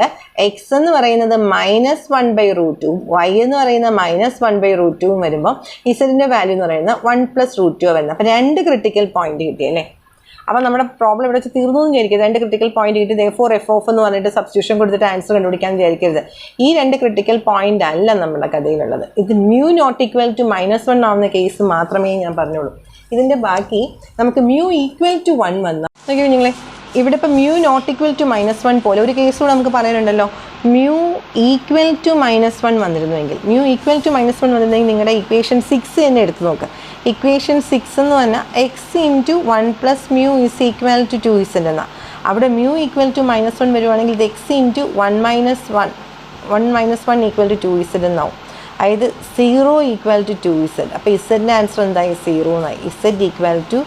എക്സ് എന്ന് പറയുന്നത് -1/√2, y എന്ന് പറയുന്നത് -1/√2 വരുമ്പോൾ ഇസഡിൻ്റെ വാല്യൂ എന്ന് പറയുന്നത് 1 പ്ലസ് √2 വരുന്നത്. അപ്പോൾ 2 ക്രിട്ടിക്കൽ പോയിന്റ് കിട്ടിയല്ലേ? അപ്പോൾ നമ്മുടെ പ്രോബ്ലം ഇവിടെ വെച്ച് തീർന്നു എന്ന് വിചാരിക്കരുത്. 2 ക്രിട്ടിക്കൽ പോയിന്റ് കിട്ടി therefore f of എന്ന് പറഞ്ഞിട്ട് സബ്സ്റ്റിറ്റ്യൂഷൻ കൊടുത്തിട്ട് ആൻസർ കണ്ടുപിടിക്കാൻ വിചാരിക്കരുത്. ഈ 2 ക്രിട്ടിക്കൽ പോയിന്റ് അല്ല നമ്മുടെ കഥയിലുള്ളത്. ഇത് മ്യൂ നോട്ട് ഈക്വൽ ടു -1 ആവുന്ന കേസ് മാത്രമേ ഞാൻ പറഞ്ഞുള്ളൂ. ഇതിൻ്റെ ബാക്കി നമുക്ക് മ്യൂ ഈക്വൽ ടു 1 വന്നാൽ നോക്കിയോ നിങ്ങളെ, ഇവിടെ ഇപ്പോൾ മ്യൂ നോട്ട് ഈക്വൽ ടു -1 പോലെ ഒരു കേസ് കൂടെ നമുക്ക് പറയാനുണ്ടല്ലോ. മ്യൂ ഈക്വൽ ടു -1 വന്നിരുന്നുവെങ്കിൽ, മ്യൂ ഈക്വൽ ടു -1 വന്നിരുന്നെങ്കിൽ നിങ്ങളുടെ ഇക്വേഷൻ 6 തന്നെ എടുത്ത് നോക്കുക. ഇക്വേഷൻ 6 എന്ന് പറഞ്ഞാൽ x into 1 plus mu is equal to 2z എന്നാണ്. അവിടെ മ്യൂ ഈക്വൽ ടു -1 വരുവാണെങ്കിൽ ഇത് X into 1 - 1 equal to 2z എന്നാവും. അതായത് 0 ഈക്വൽ ടു 2z. അപ്പോൾ ഇസഡിൻ്റെ ആൻസർ എന്തായി? 0 എന്നായി. ഇസഡ് ഈക്വൽ ടു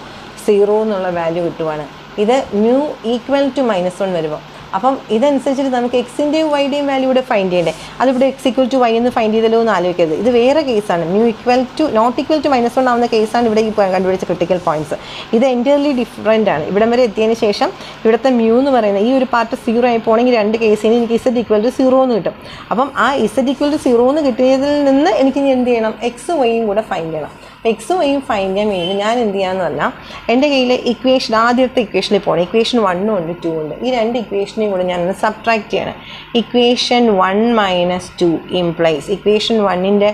0 എന്നുള്ള വാല്യൂ കിട്ടുവാണ്. ഇത് മ്യൂ ഈക്വൽ ടു -1 വരുമ്പോൾ. അപ്പം ഇതനുസരിച്ചിട്ട് നമുക്ക് എക്സിൻ്റെയും വൈയുടെയും വാല്യൂ ഇവിടെ ഫൈൻഡ് ചെയ്യണ്ടേ. അതിവിടെ എക്സ് ഈക്വൽ ടു വൈ എന്ന് ഫൈൻഡ് ചെയ്തല്ലോ എന്ന് ആലോചിക്കരുത്. ഇത് വേറെ കേസാണ്. Mu equal to not equal to -1 ആവുന്ന കേസാണ് ഇവിടെ ഈ കണ്ടുപിടിച്ച ക്രിട്ടിക്കൽ പോയിന്റ്സ്. ഇത് എൻറ്റയർലി ഡിഫറെൻ്റ് ആണ്. ഇവിടം വരെ എത്തിയതിന് ശേഷം ഇവിടുത്തെ മ്യൂ എന്ന് പറയുന്നത് ഈ ഒരു പാർട്ട് 0 ആയി പോകണമെങ്കിൽ രണ്ട് കേസിന് എനിക്ക് ഇസഡ് ഈക്വൽ ടു 0 എന്ന് കിട്ടും. അപ്പം ആ ഇസഡ് ഈക്വൽ ടു 0 എന്ന് കിട്ടിയതിൽ നിന്ന് എനിക്ക് ഇനി എന്ത് ചെയ്യണം? എക്സ് വൈയും കൂടെ ഫൈൻഡ് ചെയ്യണം. എക്സും വൈയും ഫൈൻഡ് ചെയ്യാൻ വേണ്ടി ഞാൻ എന്ത് ചെയ്യാമെന്ന് പറഞ്ഞാൽ എൻ്റെ കയ്യിൽ ഇക്വേഷൻ ആദ്യത്തെ ഇക്വേഷനിൽ പോകണം. ഇക്വേഷൻ 1 ഉണ്ട് 2 ഉണ്ട്. ഈ രണ്ട് ഇക്വേഷനെയും കൂടെ ഞാനൊന്ന് സബ്ട്രാക്ട് ചെയ്യണം. ഇക്വേഷൻ 1 - 2 ഇംപ്ലൈസ് ഇക്വേഷൻ 1ൻ്റെ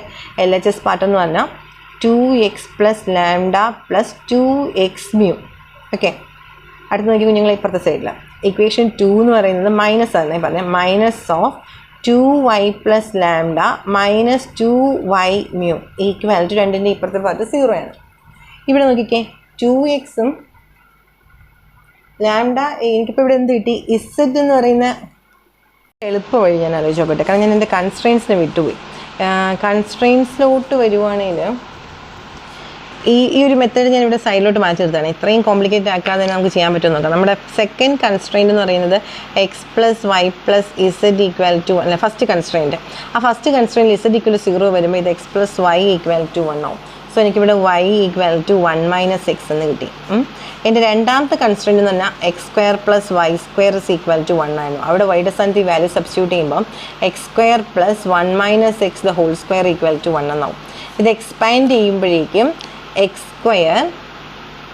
LHS പാർട്ട് എന്ന് പറഞ്ഞാൽ 2x + λ + 2x മ്യൂ. ഓക്കെ, അടുത്ത് നോക്കി കുഞ്ഞുങ്ങൾ ഇപ്പുറത്തെ സൈഡിൽ ഇക്വേഷൻ 2 എന്ന് പറയുന്നത് മൈനസ് ആണ് പറഞ്ഞത്. Minus of 2y + λ - 2y mu equal to രണ്ടിൻ്റെ ഇപ്പുറത്തെ പാർട്ട് 0 ആണ്. ഇവിടെ നോക്കിക്കേ 2xഉം ലാംഡ. എനിക്കിപ്പോൾ ഇവിടെ എന്ത് കിട്ടി? ഇസഡ് എന്ന് പറയുന്ന എളുപ്പ വഴി ഞാൻ ആലോചിച്ച് നോക്കട്ടെ. കാരണം ഞാൻ എൻ്റെ കൺസ്ട്രെയിൻസിനെ വിട്ടുപോയി. കൺസ്ട്രെയിൻസിലോട്ട് വരുവാണെങ്കിൽ ഈ ഒരു മെത്തേഡ് ഞാൻ ഇവിടെ സൈഡിലോട്ട് മാറ്റി നിർത്തുകയാണ്. ഇത്രയും കോംപ്ലിക്കേറ്റ് ആക്കാതെ നമുക്ക് ചെയ്യാൻ പറ്റുമെന്ന് നോക്കാം. നമ്മുടെ സെക്കൻഡ് കൺസ്ട്രെയിൻ്റ് എന്ന് പറയുന്നത് x + y + z equal to അല്ല, ഫസ്റ്റ് കൺസ്ട്രെയിൻറ്റ്. ആ first constraint z equal to 0 വരുമ്പോൾ ഇത് x + y ഈക്വൽ ടു 1 ആവും. സോ എനിക്കിവിടെ y ഈക്വൽ ടു 1 - x എന്ന് കിട്ടി. എൻ്റെ രണ്ടാമത്തെ കൺസ്ട്രെയിൻ്റ് എന്ന് പറഞ്ഞാൽ x² + y² ഈക്വൽ ടു 1 ആയിരുന്നു. അവിടെ വൈയുടെ സ്ഥാനത്ത് ഈ വാല്യൂ സബ്സ്റ്റിറ്റ്യൂട്ട് ചെയ്യുമ്പോൾ x² + 1 - x (² ഈക്വൽ ടു 1 എന്നാവും. ഇത് എക്സ്പാൻഡ് ചെയ്യുമ്പോഴേക്കും x²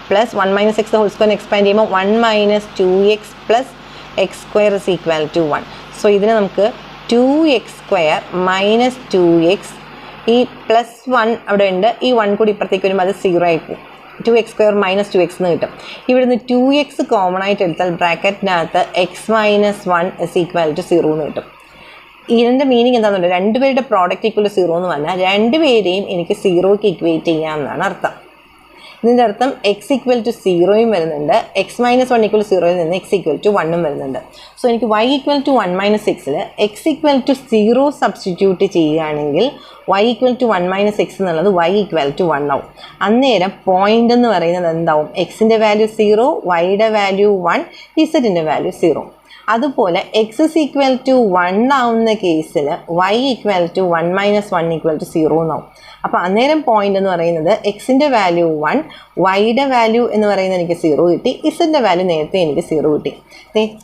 + 1 - x (² എക്സ്പാൻഡ് ചെയ്യുമ്പോൾ 1 - 2x + x² equal to 1. So ഇതിനെ നമുക്ക് 2x² - 2x ഈ +1 അവിടെ ഉണ്ട്. ഈ 1 കൂടി ഇപ്പുറത്തേക്ക് വരുമ്പോൾ അത് 0 ആയി പോകും. 2x² - 2x എന്ന് കിട്ടും. ഇവിടുന്ന് 2x കോമൺ ആയിട്ട് എടുത്താൽ ബ്രാക്കറ്റിനകത്ത് x - 1 ഈക്വൽ ടു 0 എന്ന് കിട്ടും. ഇതിൻ്റെ മീനിങ് എന്താണെന്ന് പറഞ്ഞാൽ രണ്ടുപേരുടെ പ്രോഡക്റ്റ് ഈക്വൽ ടു 0 എന്ന് പറഞ്ഞാൽ രണ്ടുപേരെയും എനിക്ക് 0ക്ക് ഇക്വേറ്റ് ചെയ്യാമെന്നാണ് അർത്ഥം. ഇതിൻ്റെ അർത്ഥം x ഈക്വൽ ടു 0യും വരുന്നുണ്ട്, x - 1 ഈക്വൽ ടു 0യിൽ നിന്ന് x ഈക്വൽ ടു 1ഉം വരുന്നുണ്ട്. സോ എനിക്ക് y ഈക്വൽ ടു 1 - xൽ x ഈക്വൽ ടു 0 സബ്സ്റ്റിറ്റ്യൂട്ട് ചെയ്യുകയാണെങ്കിൽ y ഈക്വൽ ടു 1 - x എന്നുള്ളത് y ഈക്വൽ ടു 1 ആവും. അന്നേരം പോയിൻ്റ് എന്ന് പറയുന്നത് എന്താവും? എക്സിൻ്റെ വാല്യൂ 0, വൈയുടെ വാല്യൂ 1, ഇസഡിൻ്റെ വാല്യൂ 0. അതുപോലെ x ഈക്വൽ ടു 1 ആവുന്ന കേസിൽ y equal to 1 - 1 equal to 0 എന്നാവും. അപ്പോൾ അന്നേരം പോയിന്റ് എന്ന് പറയുന്നത് എക്സിൻ്റെ വാല്യൂ 1, വൈയുടെ വാല്യൂ എന്ന് പറയുന്നത് എനിക്ക് 0 കിട്ടി, ഇസഡിൻ്റെ വാല്യൂ നേരത്തെ എനിക്ക് 0 കിട്ടി.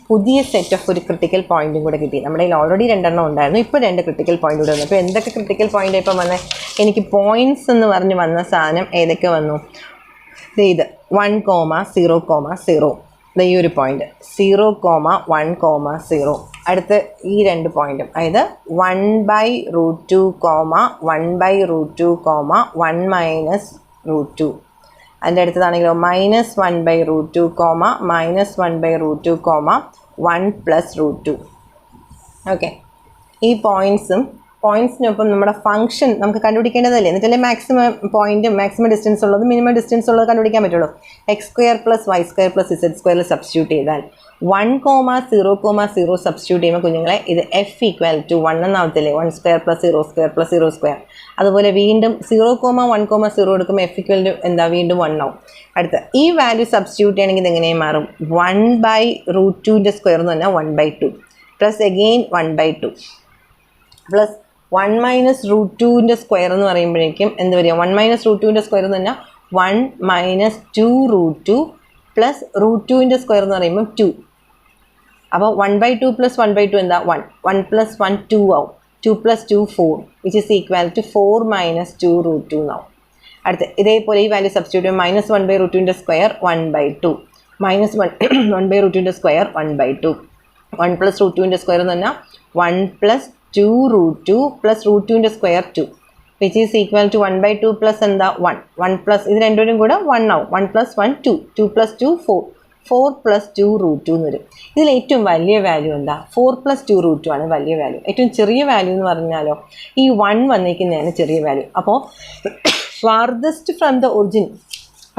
പുതിയ സെറ്റ് ഓഫ് ഒരു ക്രിട്ടിക്കൽ പോയിന്റും കൂടെ കിട്ടി. നമ്മുടെ കയ്യിൽ ഓൾറെഡി 2 ഉണ്ടായിരുന്നു, ഇപ്പോൾ 2 ക്രിട്ടിക്കൽ പോയിന്റ് കൂടെ വന്നു. അപ്പോൾ എന്തൊക്കെ ക്രിട്ടിക്കൽ പോയിന്റ് ഇപ്പം വന്നത്? എനിക്ക് പോയിന്റ്സ് എന്ന് പറഞ്ഞ് വന്ന സാധനം ഏതൊക്കെ വന്നു? ഇത് 1, 0, 0. ഈ ഒരു പോയിന്റ് 0, 1, 0. അടുത്ത് ഈ 2 പോയിന്റും, അതായത് 1/√2, 1/√2, 1 - √2. അതിൻ്റെ അടുത്തതാണെങ്കിലോ -1/√2, -1/√2, 1 + √2. ഓക്കെ, ഈ പോയിൻറ്റ്സിനൊപ്പം നമ്മുടെ ഫംഗ്ഷൻ നമുക്ക് കണ്ടുപിടിക്കേണ്ടതല്ലേ. എന്നിട്ടല്ലേ മാക്സിമം പോയിന്റ്, മാക്സിമം ഡിസ്റ്റൻസ് ഉള്ളത്, മിനിമം ഡിസ്റ്റൻസ് ഉള്ളത് കണ്ടുപിടിക്കാൻ പറ്റുള്ളൂ. x² + y² + z² സബ്സ്റ്റിറ്റ്യൂട്ട് ചെയ്താൽ 1, 0, 0 സബ്സ്റ്റിറ്റ്യൂട്ട് ചെയ്യുമ്പോൾ കുഞ്ഞുങ്ങളെ ഇത് f ഈക്വൽ ടു 1 എന്നാവത്തില്ലേ? 1² + 0² + 0². അതുപോലെ വീണ്ടും 0, 1, 0 എടുക്കുമ്പോൾ f ഈക്വൽ ടു എന്താ? വീണ്ടും 1 ആവും. അടുത്ത ഈ വാല്യൂ സബ്സ്റ്റിറ്റ്യൂട്ട് ചെയ്യണമെങ്കിൽ ഇത് എങ്ങനെയും മാറും? 1/√2ൻ്റെ സ്ക്വയർ എന്ന് പറഞ്ഞാൽ 1/2 പ്ലസ് അഗെയിൻ 1/2 പ്ലസ് 1 - √2ൻ്റെ സ്ക്വയർ എന്ന് പറയുമ്പോഴേക്കും എന്ത് വരിക? 1 - √2ൻ്റെ സ്ക്വയർ എന്ന് പറഞ്ഞാൽ 1 - 2√2 പ്ലസ് √2ൻ്റെ സ്ക്വയർ എന്ന് പറയുമ്പോൾ 2. അപ്പോൾ 1/2 പ്ലസ് 1/2 എന്താ? 1. 1 + 1 2 ആവും. 2 + 2 4 വിച്ച് ഈസ് ഈക്വൽ ടു 4 - 2√2 എന്നാവും. അടുത്ത് ഇതേപോലെ ഈ വാല്യൂ സബ്സ്റ്റിറ്റ്യൂട്ട് ചെയ്യുമ്പോൾ -1/√2ൻ്റെ സ്ക്വയർ 1/2, -1/√2ൻ്റെ സ്ക്വയർ 1/2, 1 + √2ൻ്റെ സ്ക്വയർ എന്ന് പറഞ്ഞാൽ 1 + 2√2 പ്ലസ് √2ൻ്റെ സ്ക്വയർ 2 which is equal to 1/2 plus എന്താ? 1 പ്ലസ് ഇത് രണ്ടുപേരും കൂടെ 1 ആവും. 1 + 1 2, 2 + 2 4, 4 + 2√2 എന്ന് വരും. ഇതിൽ ഏറ്റവും വലിയ വാല്യൂ എന്താ? 4 + 2√2 ആണ് വലിയ വാല്യൂ. ഏറ്റവും ചെറിയ വാല്യൂ എന്ന് പറഞ്ഞാലോ ഈ 1 വന്നിരിക്കുന്നതാണ് ചെറിയ വാല്യൂ. അപ്പോൾ ഫാർദസ്റ്റ് ഫ്രം ദ ഒറിജിൻ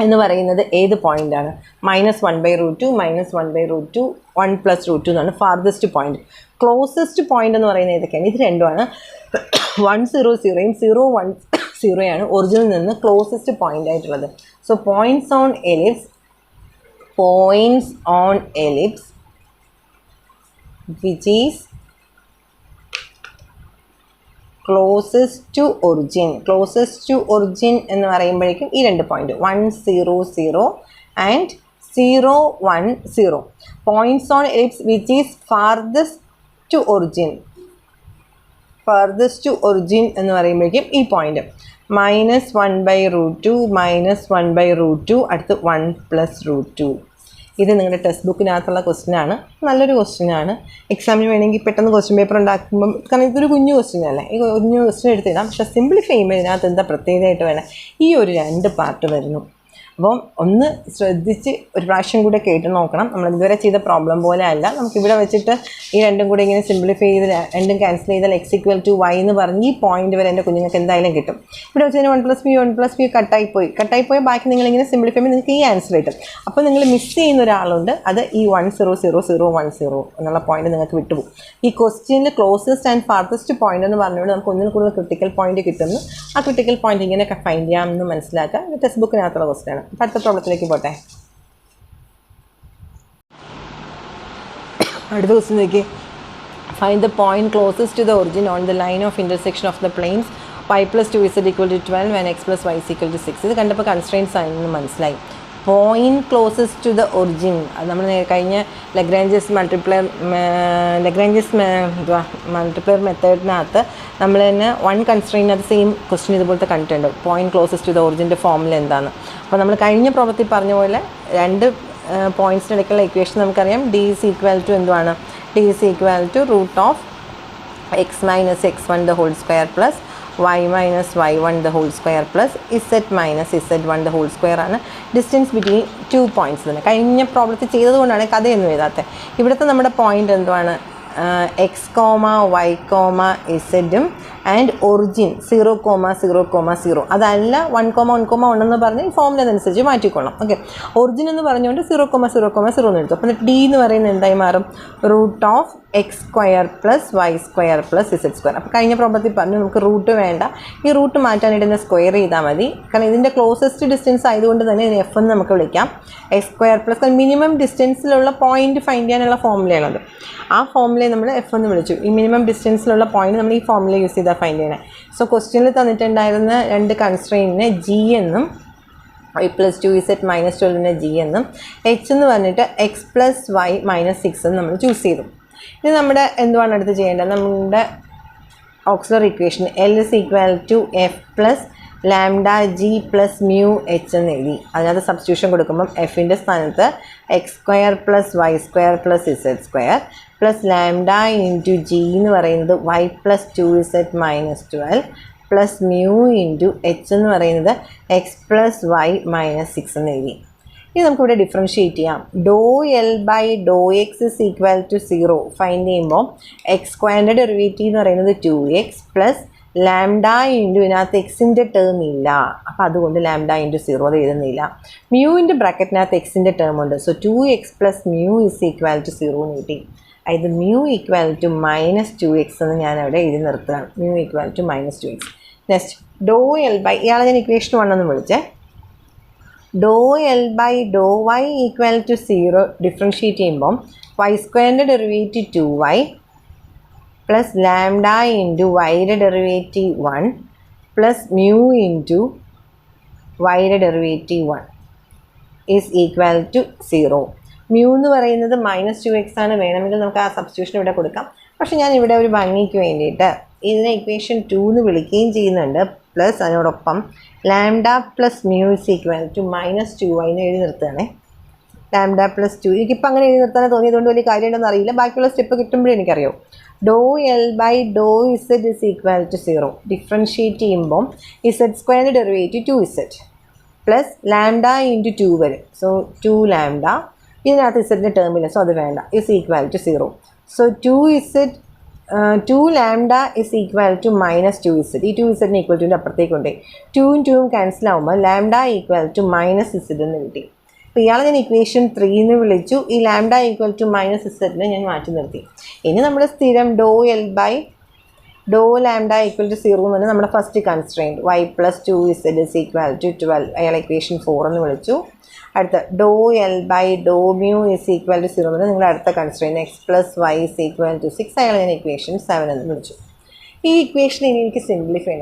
എന്ന് പറയുന്നത് ഏത് പോയിൻ്റാണ്? -1/√2, -1/√2, 1 + √2 എന്നാണ് ഫാർദസ്റ്റ് പോയിന്റ്. ക്ലോസസ്റ്റ് പോയിന്റ് എന്ന് പറയുന്നത് ഏതൊക്കെയാണ്? ഇത് രണ്ടുമാണ്. 1 0 0യും 0 1 0യാണ് ഒറിജിനിൽ നിന്ന് ക്ലോസസ്റ്റ് പോയിന്റ് ആയിട്ടുള്ളത്. So points on ellipse which is closest to origin എന്ന് പറയുമ്പോഴേക്കും ഈ രണ്ട് point 1 0 0 and 0 1 0. Points on ellipse which is farthest to origin എന്ന് പറയുമ്പോഴേക്കും ഈ പോയിന്റ് -1/√2, -1/√2, അടുത്ത് 1 + √2. ഇത് നിങ്ങളുടെ ടെക്സ്റ്റ് ബുക്കിനകത്തുള്ള ക്വസ്റ്റ്യനാണ്. നല്ലൊരു ക്വസ്റ്റ്യനാണ്. എക്സാമിന് വേണമെങ്കിൽ പെട്ടെന്ന് ക്വസ്റ്റ്യൻ പേപ്പർ ഉണ്ടാക്കുമ്പം, കാരണം ഇതൊരു കുഞ്ഞു ക്വസ്റ്റ്യൻ അല്ലേ, ഈ കുഞ്ഞു ക്വസ്റ്റ്യൻ എടുത്തിടാം. പക്ഷേ സിംപ്ലിഫൈ ചെയ്യുമ്പോൾ ഇതിനകത്ത് എന്താ പ്രത്യേകതയായിട്ട് വേണം, ഈ ഒരു 2 പാർട്ട് വരുന്നു. അപ്പം ഒന്ന് ശ്രദ്ധിച്ച് ഒരു പ്രാവശ്യം കൂടെ കേട്ട് നോക്കണം. നമ്മൾ ഇതുവരെ ചെയ്ത പ്രോബ്ലം പോലെ അല്ല. നമുക്കിവിടെ വെച്ചിട്ട് ഈ രണ്ടും കൂടെ ഇങ്ങനെ സിംപ്ലിഫൈ ചെയ്ത് രണ്ടും ക്യാൻസൽ ചെയ്താൽ x = y എന്ന് പറഞ്ഞ് ഈ പോയിന്റ് വരെ എൻ്റെ കുഞ്ഞുങ്ങൾക്ക് എന്തായാലും കിട്ടും. ഇവിടെ വെച്ച് 1 + b കട്ടായിപ്പോയി ബാക്കി നിങ്ങളിങ്ങനെ സിംപ്ലിഫൈ ചെയ്യുമ്പോൾ നിങ്ങൾക്ക് ഈ ആൻസർ കിട്ടും. അപ്പോൾ നിങ്ങൾ മിസ് ചെയ്യുന്ന ഒരാളുണ്ട്, അത് ഈ 1 0 0 0 1 0 എന്നുള്ള പോയിന്റ് നിങ്ങൾക്ക് വിട്ടുപോകും. ഈ ക്വസ്റ്റ്യനിൽ ക്ലോസസ്റ്റ് ആൻഡ് ഫാർദസ്റ്റ് പോയിന്റ് എന്ന് പറഞ്ഞുകൊണ്ട് നമുക്ക് ഒന്നിൽ കൂടുതൽ ക്രിട്ടിക്കൽ പോയിന്റ് കിട്ടുന്നു. ആ ക്രിട്ടിക്കൽ പോയിന്റ് ഇങ്ങനെയൊക്കെ ഫൈൻഡ് ചെയ്യാമെന്ന് മനസ്സിലാക്കുക. ഇത് ടെക്സ്റ്റ് ബുക്കിനകത്തുള്ള ക്വസ്റ്റ്യനാണ്. അടുത്ത പ്രോബ്ലത്തിലേക്ക് പോട്ടെ. അടുത്ത ക്വസ്റ്റ്യൻ നോക്കി. Find the point closest to the origin on the line of intersection of the planes y + 2z = 12 and x + y = 6. ഇത് കണ്ടപ്പോൾ കൺസ്ട്രെയിൻസ് ആണെന്ന് മനസ്സിലായി. Point closest to the origin, അത് നമ്മൾ കഴിഞ്ഞ ലഗ്രാഞ്ചസ് മൾട്ടിപ്ലയർ മെത്തേഡിനകത്ത് നമ്മൾ തന്നെ 1 കൺസ്ട്രെയിനകത്ത് സെയിം ക്വസ്റ്റ്യൻ ഇതുപോലത്തെ കണ്ടിട്ടുണ്ട്. പോയിന്റ് ക്ലോസസ്റ്റ് ടു ദ ഒറിജിൻ്റെ ഫോമുല എന്താണ്? അപ്പോൾ നമ്മൾ കഴിഞ്ഞ പ്രോബ്ലത്തിൽ പറഞ്ഞ പോലെ 2 പോയിൻറ്റ്സിന് ഇടയ്ക്കുള്ള ഇക്വേഷൻ നമുക്കറിയാം. d = എന്തുവാണ്? d = √(x - x1) the whole square plus y - y1 the whole square plus z - z1 the whole square ആണ് ഡിസ്റ്റൻസ് ബിറ്റ്വീൻ 2 പോയിൻറ്റ്സ് തന്നെ. കഴിഞ്ഞ പ്രോബ്ലത്തിൽ ചെയ്തതുകൊണ്ടാണ് കഥയൊന്നും എഴുതാത്തത്. ഇവിടുത്തെ നമ്മുടെ പോയിൻ്റ് എന്തുവാണ്? x, y, z and origin 0, 0, 0. അതല്ല 1, 1, 1 എന്ന് പറഞ്ഞ് ഈ ഫോമിൽ അതനുസരിച്ച് മാറ്റിക്കൊള്ളാം. ഓക്കെ, ഒറിജിൻ എന്ന് പറഞ്ഞുകൊണ്ട് 0, 0, 0 എന്ന് എടുത്തു. അപ്പോൾ d എന്ന് പറയുന്നത് എന്തായി മാറും? √(x² + y² + z². അപ്പോൾ കഴിഞ്ഞ പ്രോബ്ലത്തിൽ പറഞ്ഞു നമുക്ക് റൂട്ട് വേണ്ട, ഈ റൂട്ട് മാറ്റാനായിട്ട് ഇതിനെ സ്ക്വയർ ചെയ്താൽ മതി. കാരണം ഇതിൻ്റെ ക്ലോസസ്റ്റ് ഡിസ്റ്റൻസ് ആയതുകൊണ്ട് തന്നെ ഇതിന് f എന്ന് നമുക്ക് വിളിക്കാം. x² മിനിമം ഡിസ്റ്റൻസിലുള്ള പോയിന്റ് ഫൈൻഡ് ചെയ്യാനുള്ള ഫോമുലയാണത്. ആ ഫോമുലയെ നമ്മൾ f എന്ന് വിളിച്ചു. ഈ മിനിമം ഡിസ്റ്റൻസിലുള്ള പോയിന്റ് നമ്മൾ ഈ ഫോമുല യൂസ് ചെയ്താൽ ഫൈൻഡ് ചെയ്യണേ. സോ ക്വസ്റ്റ്യനിൽ തന്നിട്ടുണ്ടായിരുന്ന 2 കൺസ്ട്രെയിനിനെ g എന്നും y + 2z - 12 g എന്നും h എന്ന് പറഞ്ഞിട്ട് x + y - 6 എന്ന് നമ്മൾ ചൂസ് ചെയ്തു. ഇനി നമ്മുടെ എന്തുവാണ് അടുത്ത് ചെയ്യേണ്ടത്? നമ്മുടെ auxiliary equation L = f + λg + μh എന്ന് എഴുതി. അതിനകത്ത് സബ്സ്റ്റിറ്റ്യൂഷൻ കൊടുക്കുമ്പം എഫിൻ്റെ സ്ഥാനത്ത് x² + y² + z² + λ × g എന്ന് പറയുന്നത് y + 2z - 12 + μ × h എന്ന് പറയുന്നത് x + y - 6 എന്ന് എഴുതി. ഇനി നമുക്കിവിടെ ഡിഫറൻഷ്യേറ്റ് ചെയ്യാം. ∂L/∂x = 0 ഫൈൻഡ് ചെയ്യുമ്പോൾ x² ഡെറിവേറ്റീവ് എന്ന് പറയുന്നത് 2x + λ ഇതിനകത്ത് എക്സിൻ്റെ ടേം ഇല്ല, അപ്പോൾ അതുകൊണ്ട് λ × 0 അത് എഴുതുന്നില്ല. മ്യൂവിൻ്റെ ബ്രാക്കറ്റിനകത്ത് എക്സിൻ്റെ ടേം ഉണ്ട്. സോ 2x + μ = 0 എന്ന് കിട്ടി. അതായത് μ = -2x എന്ന് ഞാൻ അവിടെ എഴുതി നിർത്തുകയാണ്. μ = -2x. നെക്സ്റ്റ് ∂L/, ഇയാളെ ഞാൻ ഇക്വേഷൻ 1 എന്ന് വിളിച്ചേ. ∂L/∂y = 0 ഡിഫറൻഷ്യേറ്റ് ചെയ്യുമ്പം y² derivative 2y + λ × y derivative 1 + μ × y derivative 1 = 0. Mu എന്ന് പറയുന്നത് -2x ആണ്. വേണമെങ്കിൽ നമുക്ക് ആ സബ്സ്റ്റിറ്റ്യൂഷൻ ഇവിടെ കൊടുക്കാം. പക്ഷേ ഞാൻ ഇവിടെ ഒരു ഭംഗിക്ക് വേണ്ടിയിട്ട് ഇതിനെ ഇക്വേഷൻ 2 എന്ന് വിളിക്കുകയും ചെയ്യുന്നുണ്ട്. പ്ലസ് അതിനോടൊപ്പം λ + μ = -2y എന്ന് എഴുതി നിർത്തുകയാണേ. λ + 2 എനിക്കിപ്പോൾ അങ്ങനെ എഴുതി നിർത്താൻ തോന്നിയതുകൊണ്ട് വലിയ കാര്യമുണ്ടെന്ന് അറിയില്ല. ബാക്കിയുള്ള സ്റ്റെപ്പ് കിട്ടുമ്പോഴേ എനിക്കറിയാം. ∂L/∂z = 0 ഡിഫറൻഷ്യേറ്റ് ചെയ്യുമ്പം z² ഡെറിവേറ്റീവ് 2z + λ × 2 വരും. സോ 2λ ഇതിനകത്ത് ഇസഡിൻ്റെ ടേമില്ല, സോ അത് വേണ്ട. Is equal to 0. So 2 lambda is equal to -2z. ഈ 2z ഈക്വൽ ടുവിൻ്റെ അപ്പുറത്തേക്ക് ഉണ്ട്. 2ഉം 2ഉം ക്യാൻസൽ ആകുമ്പോൾ ലാംഡ ഈക്വൽ ടു -z എന്ന് കിട്ടി. അപ്പോൾ ഇയാളെ ഞാൻ ഇക്വേഷൻ 3 എന്ന് വിളിച്ചു. ഈ ലാംഡ ഈക്വൽ ടു -z ഞാൻ മാറ്റി നിർത്തി. ഇനി നമ്മൾ സ്ഥിരം ഡോ ലാംഡ ഈക്വൽ ടു 0 എന്ന് പറഞ്ഞാൽ നമ്മുടെ first constraint y + 2z is equal to 12. അയാൾ ഇക്വേഷൻ 4 എന്ന് വിളിച്ചു. അടുത്ത ഡോ μ ഇസ് ഈക്വൽ ടു 0 എന്ന് പറഞ്ഞാൽ നിങ്ങളുടെ അടുത്ത constraint x + y is equal to 6. അയാൾ ഞാൻ ഇക്വേഷൻ 7 എന്ന് വിളിച്ചു. ഈ ഇക്വേഷൻ ഇനി എനിക്ക് സിംപ്ലിഫൈ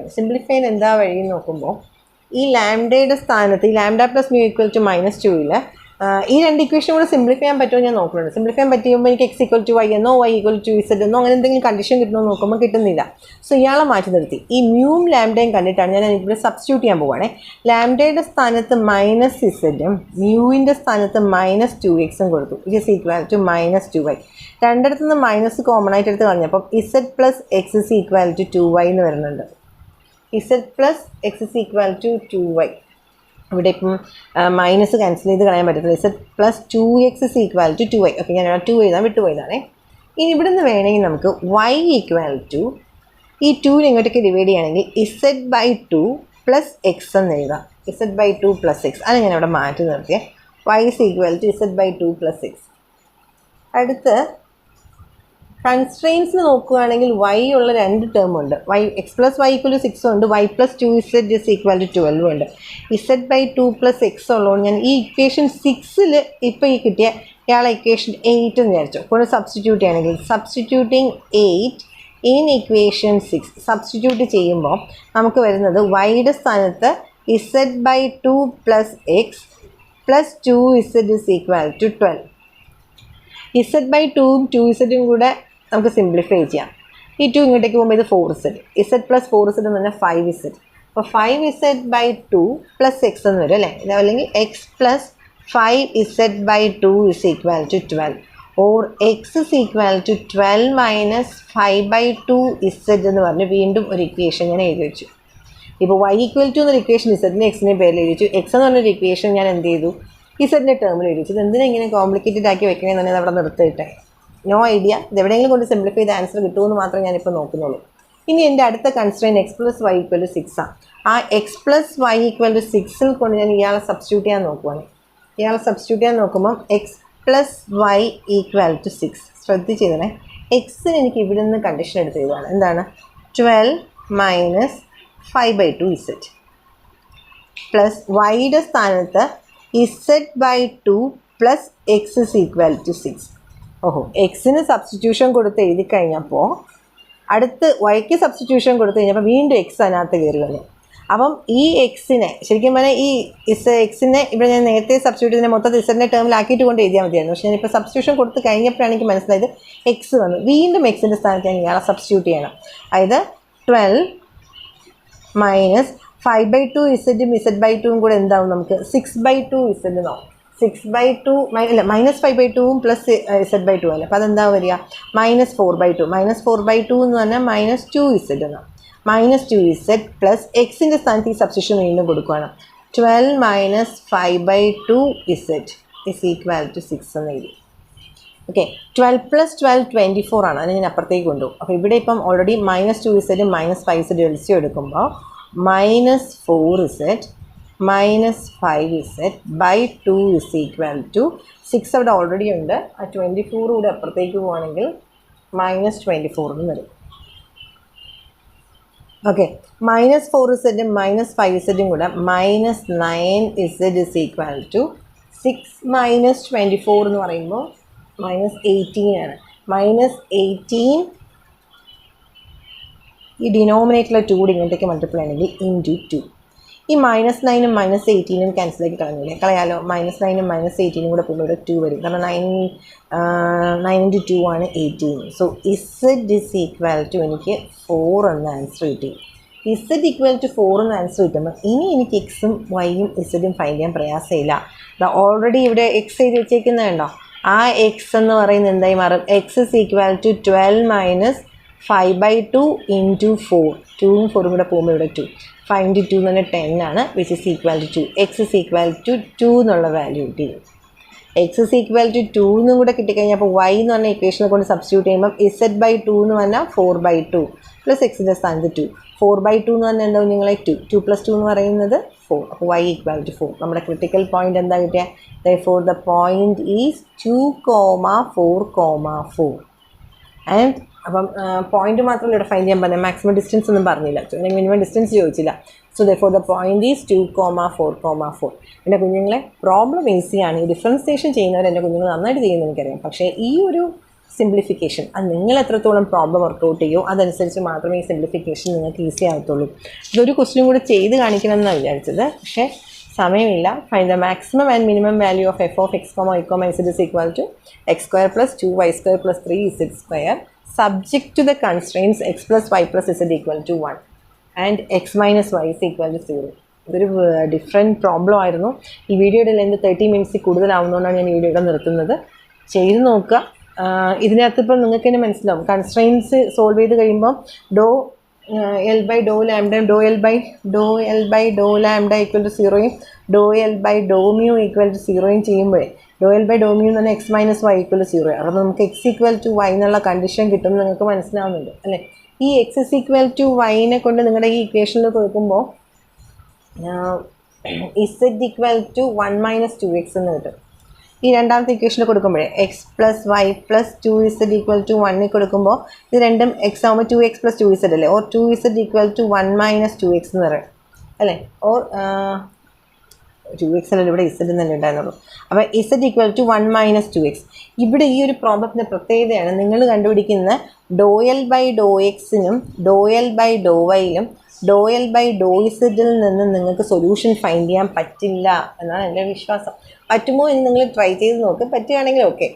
ചെയ്യാൻ എന്താ വഴി നോക്കുമ്പോൾ ഈ ലാംഡയുടെ സ്ഥാനത്ത് ഈ ലാംഡ + μ ഈക്വൽ ടു -2ൽ ഈ രണ്ട് ഇക്വേഷൻ കൂടെ സിംപ്ലിഫൈ ചെയ്യാൻ പറ്റുമോ ഞാൻ നോക്കുന്നുണ്ട്. സിംപ്ലിഫൈ ചെയ്യാൻ പറ്റുമ്പോൾ എനിക്ക് x = y എന്നോ y = z എന്നോ അങ്ങനെ എന്തെങ്കിലും കണ്ടീഷൻ കിട്ടണമെന്ന് നോക്കുമ്പോൾ കിട്ടുന്നില്ല. സോ ഇയാളെ മാറ്റി നിർത്തി. ഈ മ്യൂവും ലാംഡയും കണ്ടിട്ടാണ് ഞാൻ ഇവിടെ സബ്സ്റ്റിറ്റ്യൂട്ട് ചെയ്യാൻ പോവുകയാണേ. ലാംഡയുടെ സ്ഥാനത്ത് -z മ്യൂവിൻ്റെ സ്ഥാനത്ത് -2x കൊടുത്തു. It is equal to -2y. രണ്ടിടത്തു നിന്ന് മൈനസ് കോമൺ ആയിട്ട് എടുത്ത് കളഞ്ഞപ്പം z + x is equal to 2y എന്ന് വരുന്നുണ്ട്. z + x is equal to 2y. ഇവിടെ ഇപ്പം മൈനസ് ക്യാൻസൽ ചെയ്ത് കളയാൻ പറ്റത്തില്ല. z + 2x is equal to 2y. Okay, ഞാൻ 2 എഴുതാൻ വിട്ടുപോയതാണേ. ഇനി ഇവിടെ നിന്ന് വേണമെങ്കിൽ നമുക്ക് y ഈക്വൽ ടു ഈ 2നെ ഇങ്ങോട്ടേക്ക് ഡിവൈഡ് ചെയ്യുകയാണെങ്കിൽ z/2 + x എന്ന് എഴുതാം. z/2 + x അത് ഞാൻ അവിടെ മാറ്റി നിർത്തിയേ. y is equal to z/2 + x. അടുത്ത് കൺസ്ട്രെയിൻസിൽ നോക്കുകയാണെങ്കിൽ y ഉള്ള 2 ടേം ഉണ്ട്. x + y = 6 ഉണ്ട്. y + 2z is equal to 12 ഉണ്ട്. z/2 + x ഉള്ളതുകൊണ്ട് ഞാൻ ഈ ഇക്വേഷൻ 6ൽ ഇപ്പോൾ ഈ കിട്ടിയ ഇയാളെ ഇക്വേഷൻ 8 എന്ന് വിചാരിച്ചു. അപ്പോൾ സബ്സ്റ്റിറ്റ്യൂട്ട് ചെയ്യണമെങ്കിൽ സബ്സ്റ്റിറ്റ്യൂട്ടിങ് 8 ഇൻ ഇക്വേഷൻ 6 സബ്സ്റ്റിറ്റ്യൂട്ട് ചെയ്യുമ്പോൾ നമുക്ക് വരുന്നത് yയുടെ സ്ഥാനത്ത് z/2 + x + 2z is equal to 12. z/2ഉം 2zഉം കൂടെ നമുക്ക് സിംപ്ലിഫൈ ചെയ്യാം. ഈ 2 ഇങ്ങോട്ടേക്ക് പോകുമ്പോൾ ഇത് 4z. z + 4z എന്ന് പറഞ്ഞാൽ 5z. അപ്പോൾ 5z/2 + x എന്ന് വരും അല്ലേ. അല്ലെങ്കിൽ x + 5z/2 is equal to 12 or x is equal to 12 - 5/2z എന്ന് പറഞ്ഞ് വീണ്ടും ഒരു ഇക്വേഷൻ ഞാൻ എഴുതി വെച്ചു. ഇപ്പോൾ y ഈക്വൽ ടു എന്നൊരു ഇക്വേഷൻ ഇസഡിനെ എക്സിനെ പേരിൽ എഴുതി വെച്ചു. x എന്ന് പറഞ്ഞൊരു ഇക്വേഷൻ ഞാൻ എന്ത് ചെയ്തു ഇസഡിൻ്റെ ടേമിൽ എഴുതി വെച്ചു. ഇത് എന്തിനാ ഇങ്ങനെ കോംപ്ലിക്കേറ്റഡ് ആക്കി വെക്കണമെന്ന് തന്നെ അവിടെ നിർത്തിയിട്ടെ. No idea. ഇതെവിടെയെങ്കിലും കൊണ്ട് സിംപ്ലിഫൈ ചെയ്ത് ആൻസർ കിട്ടുമെന്ന് മാത്രമേ ഞാനിപ്പോൾ നോക്കുന്നുള്ളൂ. ഇനി എൻ്റെ അടുത്ത കൺസ്ട്രെയിൻറ്റ് x + y = 6 ആണ്. ആ x + y = 6ൽ കൊണ്ട് ഞാൻ ഇയാളെ സബ്സ്റ്റിറ്റ്യൂട്ട് ചെയ്യാൻ നോക്കുവാണ്. ഇയാളെ സബ്സ്റ്റിറ്റ്യൂട്ട് ചെയ്യാൻ നോക്കുമ്പം x + y = 6. ശ്രദ്ധിച്ചതിനെ എക്സിന് എനിക്ക് ഇവിടെ നിന്ന് കണ്ടീഷൻ എടുത്ത് എഴുതാണ്. എന്താണ് 12 - 5/2z പ്ലസ് വൈയുടെ സ്ഥാനത്ത് z/2 + x is equal to 6. ഓഹോ, എക്സിന് സബ്സ്റ്റിറ്റ്യൂഷൻ കൊടുത്ത് എഴുതി കഴിഞ്ഞപ്പോൾ അടുത്ത് വൈക്ക് സബ്സ്റ്റിറ്റ്യൂഷൻ കൊടുത്ത് കഴിഞ്ഞപ്പോൾ വീണ്ടും എക്സ് അതിനകത്ത് കയറി വന്നു. അപ്പം ഈ എക്സിനെ ശരിക്കും പറഞ്ഞാൽ ഈ എക്സിനെ ഇവിടെ ഞാൻ നേരത്തെ സബ്സ്റ്റിറ്റ്യൂട്ട് ചെയ്തതിനെ മൊത്തം ഇസഡിൻ്റെ ടേമിലാക്കിയിട്ട് കൊണ്ട് എഴുതിയാൽ മതിയായിരുന്നു. പക്ഷേ ഞാനിപ്പോൾ സബ്സ്റ്റിറ്റ്യൂഷൻ കൊടുത്ത് കഴിഞ്ഞപ്പോഴാണ് എനിക്ക് മനസ്സിലായത് എക്സ് വന്നു. വീണ്ടും എക്സിൻ്റെ സ്ഥാനത്ത് ഞാൻ ഇയാളെ സബ്സ്റ്റിറ്റ്യൂട്ട് ചെയ്യണം. അതായത് 12 - 5/2 ഇസഡും z/2ഉം കൂടെ എന്താവും നമുക്ക് 6/2 ഇസഡ് എന്നാവും. 6/2 അല്ല -5/2ഉം പ്ലസ് z/2 അല്ലേ. അപ്പോൾ അതെന്താ വരിക -4/2. -4/2 എന്ന് പറഞ്ഞാൽ -2z എന്നാണ്. -2z പ്ലസ് എക്സിൻ്റെ സ്ഥാനത്ത് ഈ സബ്സ്റ്റിറ്റ്യൂഷൻ വീണ്ടും കൊടുക്കുകയാണ്. 12 - 5/2z ഇസ് ഈക്വൽ ടു 6 എന്ന് എഴുതി. ഓക്കെ, 12 + 12 24 ആണ്. അതിന് ഞാൻ അപ്പുറത്തേക്ക് കൊണ്ടുപോകും. അപ്പോൾ ഇവിടെ ഇപ്പം ഓൾറെഡി -2zഉം -5z എൽസിയം എടുക്കുമ്പോൾ -4z - 5z/2 is equal to 6 അവിടെ ഓൾറെഡി ഉണ്ട്. ആ 24 കൂടെ അപ്പുറത്തേക്ക് പോവുകയാണെങ്കിൽ -24 എന്ന് വരും. ഓക്കെ, -4zഉം -5zഉം കൂടെ -9z ഇസ് ഈക്വൽ ടു 6 - 24 എന്ന് പറയുമ്പോൾ -18 ആണ്. -18 ഈ ഡിനോമിനേറ്ററിലെ 2 കൂടി ഇങ്ങോട്ടേക്ക് മൾട്ടിപ്ലൈ ആണെങ്കിൽ × 2. ഈ -9ഉം -18ഉം ക്യാൻസലാക്കി കളഞ്ഞില്ലേ, കളയാലോ. -9ഉം -18ഉം കൂടെ പോകുമ്പോൾ ഇവിടെ 2 വരും. കാരണം 9 × 2 ആണ് 18. So z is equal to എനിക്ക് 4 എന്ന ആൻസർ കിട്ടി. z ഈക്വൽ ടു 4 എന്ന ആൻസർ കിട്ടുമ്പോൾ ഇനി എനിക്ക് എക്സും വൈയും ഇസഡും ഫൈൻഡ് ചെയ്യാൻ പ്രയാസമില്ല. ഓൾറെഡി ഇവിടെ എക്സ് എഴുതി വെച്ചേക്കുന്നതുണ്ടോ. ആ എക്സ് എന്ന് പറയുന്നത് എന്തായി മാറും? X is equal to 12 - 5/2 × 4. 2ഉം 4ഉം കൂടെ പോകുമ്പോൾ ഇവിടെ 2. 5 × 2 എന്ന് പറഞ്ഞാൽ 10 ആണ്. Which is equal to 2. X is equal to 2 എന്നുള്ള വാല്യൂ കിട്ടി. എക്സ് ഇസ് ഈക്വൽ ടു 2 എന്നും കൂടെ കിട്ടിക്കഴിഞ്ഞാൽ അപ്പോൾ വൈ എന്ന് പറഞ്ഞ ഇക്വേഷനെ കൊണ്ട് സബ്സ്റ്റിറ്റ്യൂട്ട് ചെയ്യുമ്പോൾ Z/2 എന്ന് പറഞ്ഞാൽ 4/2 പ്ലസ് എക്സിൻ്റെ സ്ഥാനത്ത് 2. 4/2 എന്ന് പറഞ്ഞാൽ എന്താ നിങ്ങളെ 2 + 2 എന്ന് പറയുന്നത് 4. അപ്പോൾ y ഈക്വൽ ടു 4. നമ്മുടെ ക്രിട്ടിക്കൽ പോയിന്റ് എന്താ കിട്ടിയ? Therefore the point is 2,4,4. And അപ്പം പോയിന്റ് മാത്രമല്ല ഇവിടെ ഫൈൻഡ് ചെയ്യാൻ പറഞ്ഞത്, മാക്സിമം ഡിസ്റ്റൻസ് ഒന്നും പറഞ്ഞില്ല, മിനിമം ഡിസ്റ്റൻസ് ചോദിച്ചില്ല. So therefore the point is 2,4,4. എൻ്റെ കുഞ്ഞുങ്ങളെ പ്രോബ്ലം ഈസിയാണ്. ഈ ഡിഫറൻസിയേഷൻ ചെയ്യുന്നവർ എൻ്റെ കുഞ്ഞുങ്ങൾ നന്നായിട്ട് ചെയ്യുന്നത് എനിക്കറിയാം. പക്ഷേ ഈ ഒരു സിംപ്ലിഫിക്കേഷൻ അത് നിങ്ങൾ എത്രത്തോളം പ്രോബ്ലം വർക്കൗട്ട് ചെയ്യുമോ അതനുസരിച്ച് മാത്രമേ ഈ സിംപ്ലിഫിക്കേഷൻ നിങ്ങൾക്ക് ഈസി ആകത്തുള്ളൂ. ഇതൊരു ക്വസ്റ്റ്യൻ കൂടെ ചെയ്ത് കാണിക്കണം എന്നാണ് വിചാരിച്ചത്, പക്ഷേ സമയമില്ല. Find the maximum and minimum value of f of x, y, z is equal to x square plus 2y² plus 3z² subject to the constraints x plus y plus z equal to 1 and x minus y is equal to 0. ഇതൊരു different problem ആയിരുന്നു. ഈ വീഡിയോയുടെ length 30 minutes കൂടുതലാവുന്നതുകൊണ്ടാണ് ഞാൻ ഈ വീഡിയോയുടെ നിർത്തുന്നത്. ചെയ്ത് നോക്കുക. ഇതിനകത്ത് ഇപ്പം നിങ്ങൾക്ക് തന്നെ മനസ്സിലാവും, കൺസ്ട്രെയിൻസ് സോൾവ് ചെയ്ത് കഴിയുമ്പോൾ L/∂λ equal to 0യും ∂L/∂mu equal to 0യും ചെയ്യുമ്പോഴേ ∂L/∂mu എന്ന് പറഞ്ഞാൽ x minus y equal to 0. അപ്പോൾ നമുക്ക് x equal to y എന്നുള്ള കണ്ടീഷൻ കിട്ടും. നിങ്ങൾക്ക് മനസ്സിലാവുന്നുണ്ട് അല്ലേ? ഈ x is equal to y-നെ കൊണ്ട് നിങ്ങളുടെ ഈ ഇക്വേഷനിൽ കൊടുക്കുമ്പോൾ z equal to 1 minus 2x എന്ന് കിട്ടും. ഈ രണ്ടാമത്തെ ഇക്വേഷനിൽ കൊടുക്കുമ്പോഴേ x plus y plus 2z equal to 1 കൊടുക്കുമ്പോൾ ഇത് രണ്ടും x ആകുമ്പോൾ 2x plus 2z അല്ലേ, or 2z equal to 1 minus 2x എന്ന് പറയും അല്ലേ, ഓർ 2x അല്ലേ, ഇവിടെ z എന്നല്ലേ ഉണ്ടായിരുന്നുള്ളൂ. അപ്പോൾ z equal to 1 minus 2x. ഇവിടെ ഈ ഒരു പ്രോബ്ലത്തിൻ്റെ പ്രത്യേകതയാണ് നിങ്ങൾ കണ്ടുപിടിക്കുന്ന ∂L/∂x-നും ∂L/∂y-ലും ∂L/∂z-ൽ നിന്ന് നിങ്ങൾക്ക് സൊല്യൂഷൻ ഫൈൻഡ് ചെയ്യാൻ പറ്റില്ല എന്നാണ് എൻ്റെ വിശ്വാസം. പറ്റുമോ എന്ന് നിങ്ങൾ ട്രൈ ചെയ്ത് നോക്ക്. പറ്റുകയാണെങ്കിൽ ഓക്കെ,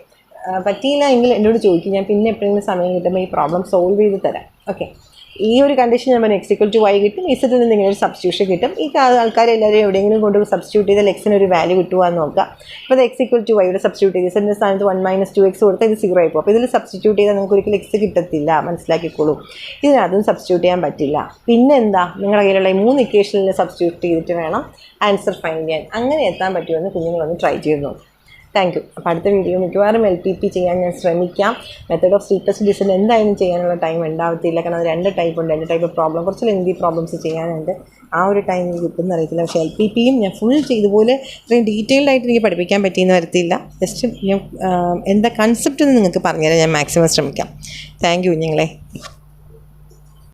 പറ്റിയില്ല എങ്കിൽ എന്നോട് ചോദിക്കും, ഞാൻ പിന്നെ എപ്പോഴെങ്കിലും സമയം കിട്ടുമ്പോൾ ഈ പ്രോബ്ലം സോൾവ് ചെയ്ത് തരാം. ഓക്കെ, ഈ ഒരു കണ്ടീഷൻ ഞാൻ പറഞ്ഞാൽ x equal to y കിട്ടും, ഇസഡിൽ നിന്ന് ഇങ്ങനെ ഒരു സബ്സ്റ്റിറ്റ്യൂഷൻ കിട്ടും. ഈ ആൾക്കാരെല്ലാവരും എവിടെയെങ്കിലും കൊണ്ട് സബ്സ്റ്റിറ്റ്യൂട്ട് ചെയ്താൽ എക്സിന് ഒരു വാല്യൂ കിട്ടുവാന്ന് നോക്കുക. അപ്പോൾ ഇത് x equal to y യുടെ സബ്സ്റ്റിറ്റ്യൂട്ട് ചെയ്ത് ഇസഡിൻ്റെ സ്ഥാനത്ത് 1 minus 2x കൊടുത്താൽ ഇത് 0 ആയി പോകും. അപ്പോൾ ഇതിൽ സബ്സ്റ്റിറ്റ്യൂട്ട് ചെയ്താൽ നിങ്ങൾക്ക് ഒരിക്കലും x കിട്ടത്തില്ല, മനസ്സിലാക്കിക്കോളൂ. ഇതിനകത്തും സബ്സ്റ്റിറ്റ്യൂട്ട് ചെയ്യാൻ പറ്റില്ല. പിന്നെ എന്താ, നിങ്ങളുടെ കയ്യിലുള്ള ഈ 3 ഇക്വേഷനിൽ സബ്സ്റ്റിറ്റ്യൂട്ട് ചെയ്തിട്ട് വേണം ആൻസർ ഫൈൻഡ് ചെയ്യാൻ. അങ്ങനെ എത്താൻ പറ്റുമെന്ന് കുഞ്ഞുങ്ങളൊന്ന് ട്രൈ ചെയ്ത് നോക്കും. Thank you. അപ്പോൾ അടുത്ത വീഡിയോ മിക്കവാറും LPP ചെയ്യാൻ ഞാൻ ശ്രമിക്കാം. മെത്തേഡ് ഓഫ് സ്ട്രീറ്റ്ലെസ് ഡിസൈൻ എന്തായാലും ചെയ്യാനുള്ള ടൈം ഉണ്ടാവത്തില്ല, കാരണം അത് 2 ടൈപ്പ് ഉണ്ട്. 2 ടൈപ്പ് പ്രോബ്ലം, കുറച്ച് ലെങ്തി പ്രോബ്ലംസ് ചെയ്യാനുണ്ട്. ആ ഒരു ടൈം എനിക്ക് കിട്ടുമെന്ന് അറിയത്തില്ല. പക്ഷേ LPPയും ഞാൻ ഫുൾ ചെയ്തുപോലെ ഇത്രയും ഡീറ്റെയിൽഡ് ആയിട്ട് എനിക്ക് പഠിപ്പിക്കാൻ പറ്റിയെന്ന് വരത്തില്ല. ജസ്റ്റ് ഞാൻ എന്താ കൺസെപ്റ്റ് എന്ന് നിങ്ങൾക്ക് പറഞ്ഞുതരാൻ ഞാൻ മാക്സിമം ശ്രമിക്കാം. താങ്ക് യു കുഞ്ഞുങ്ങളെ.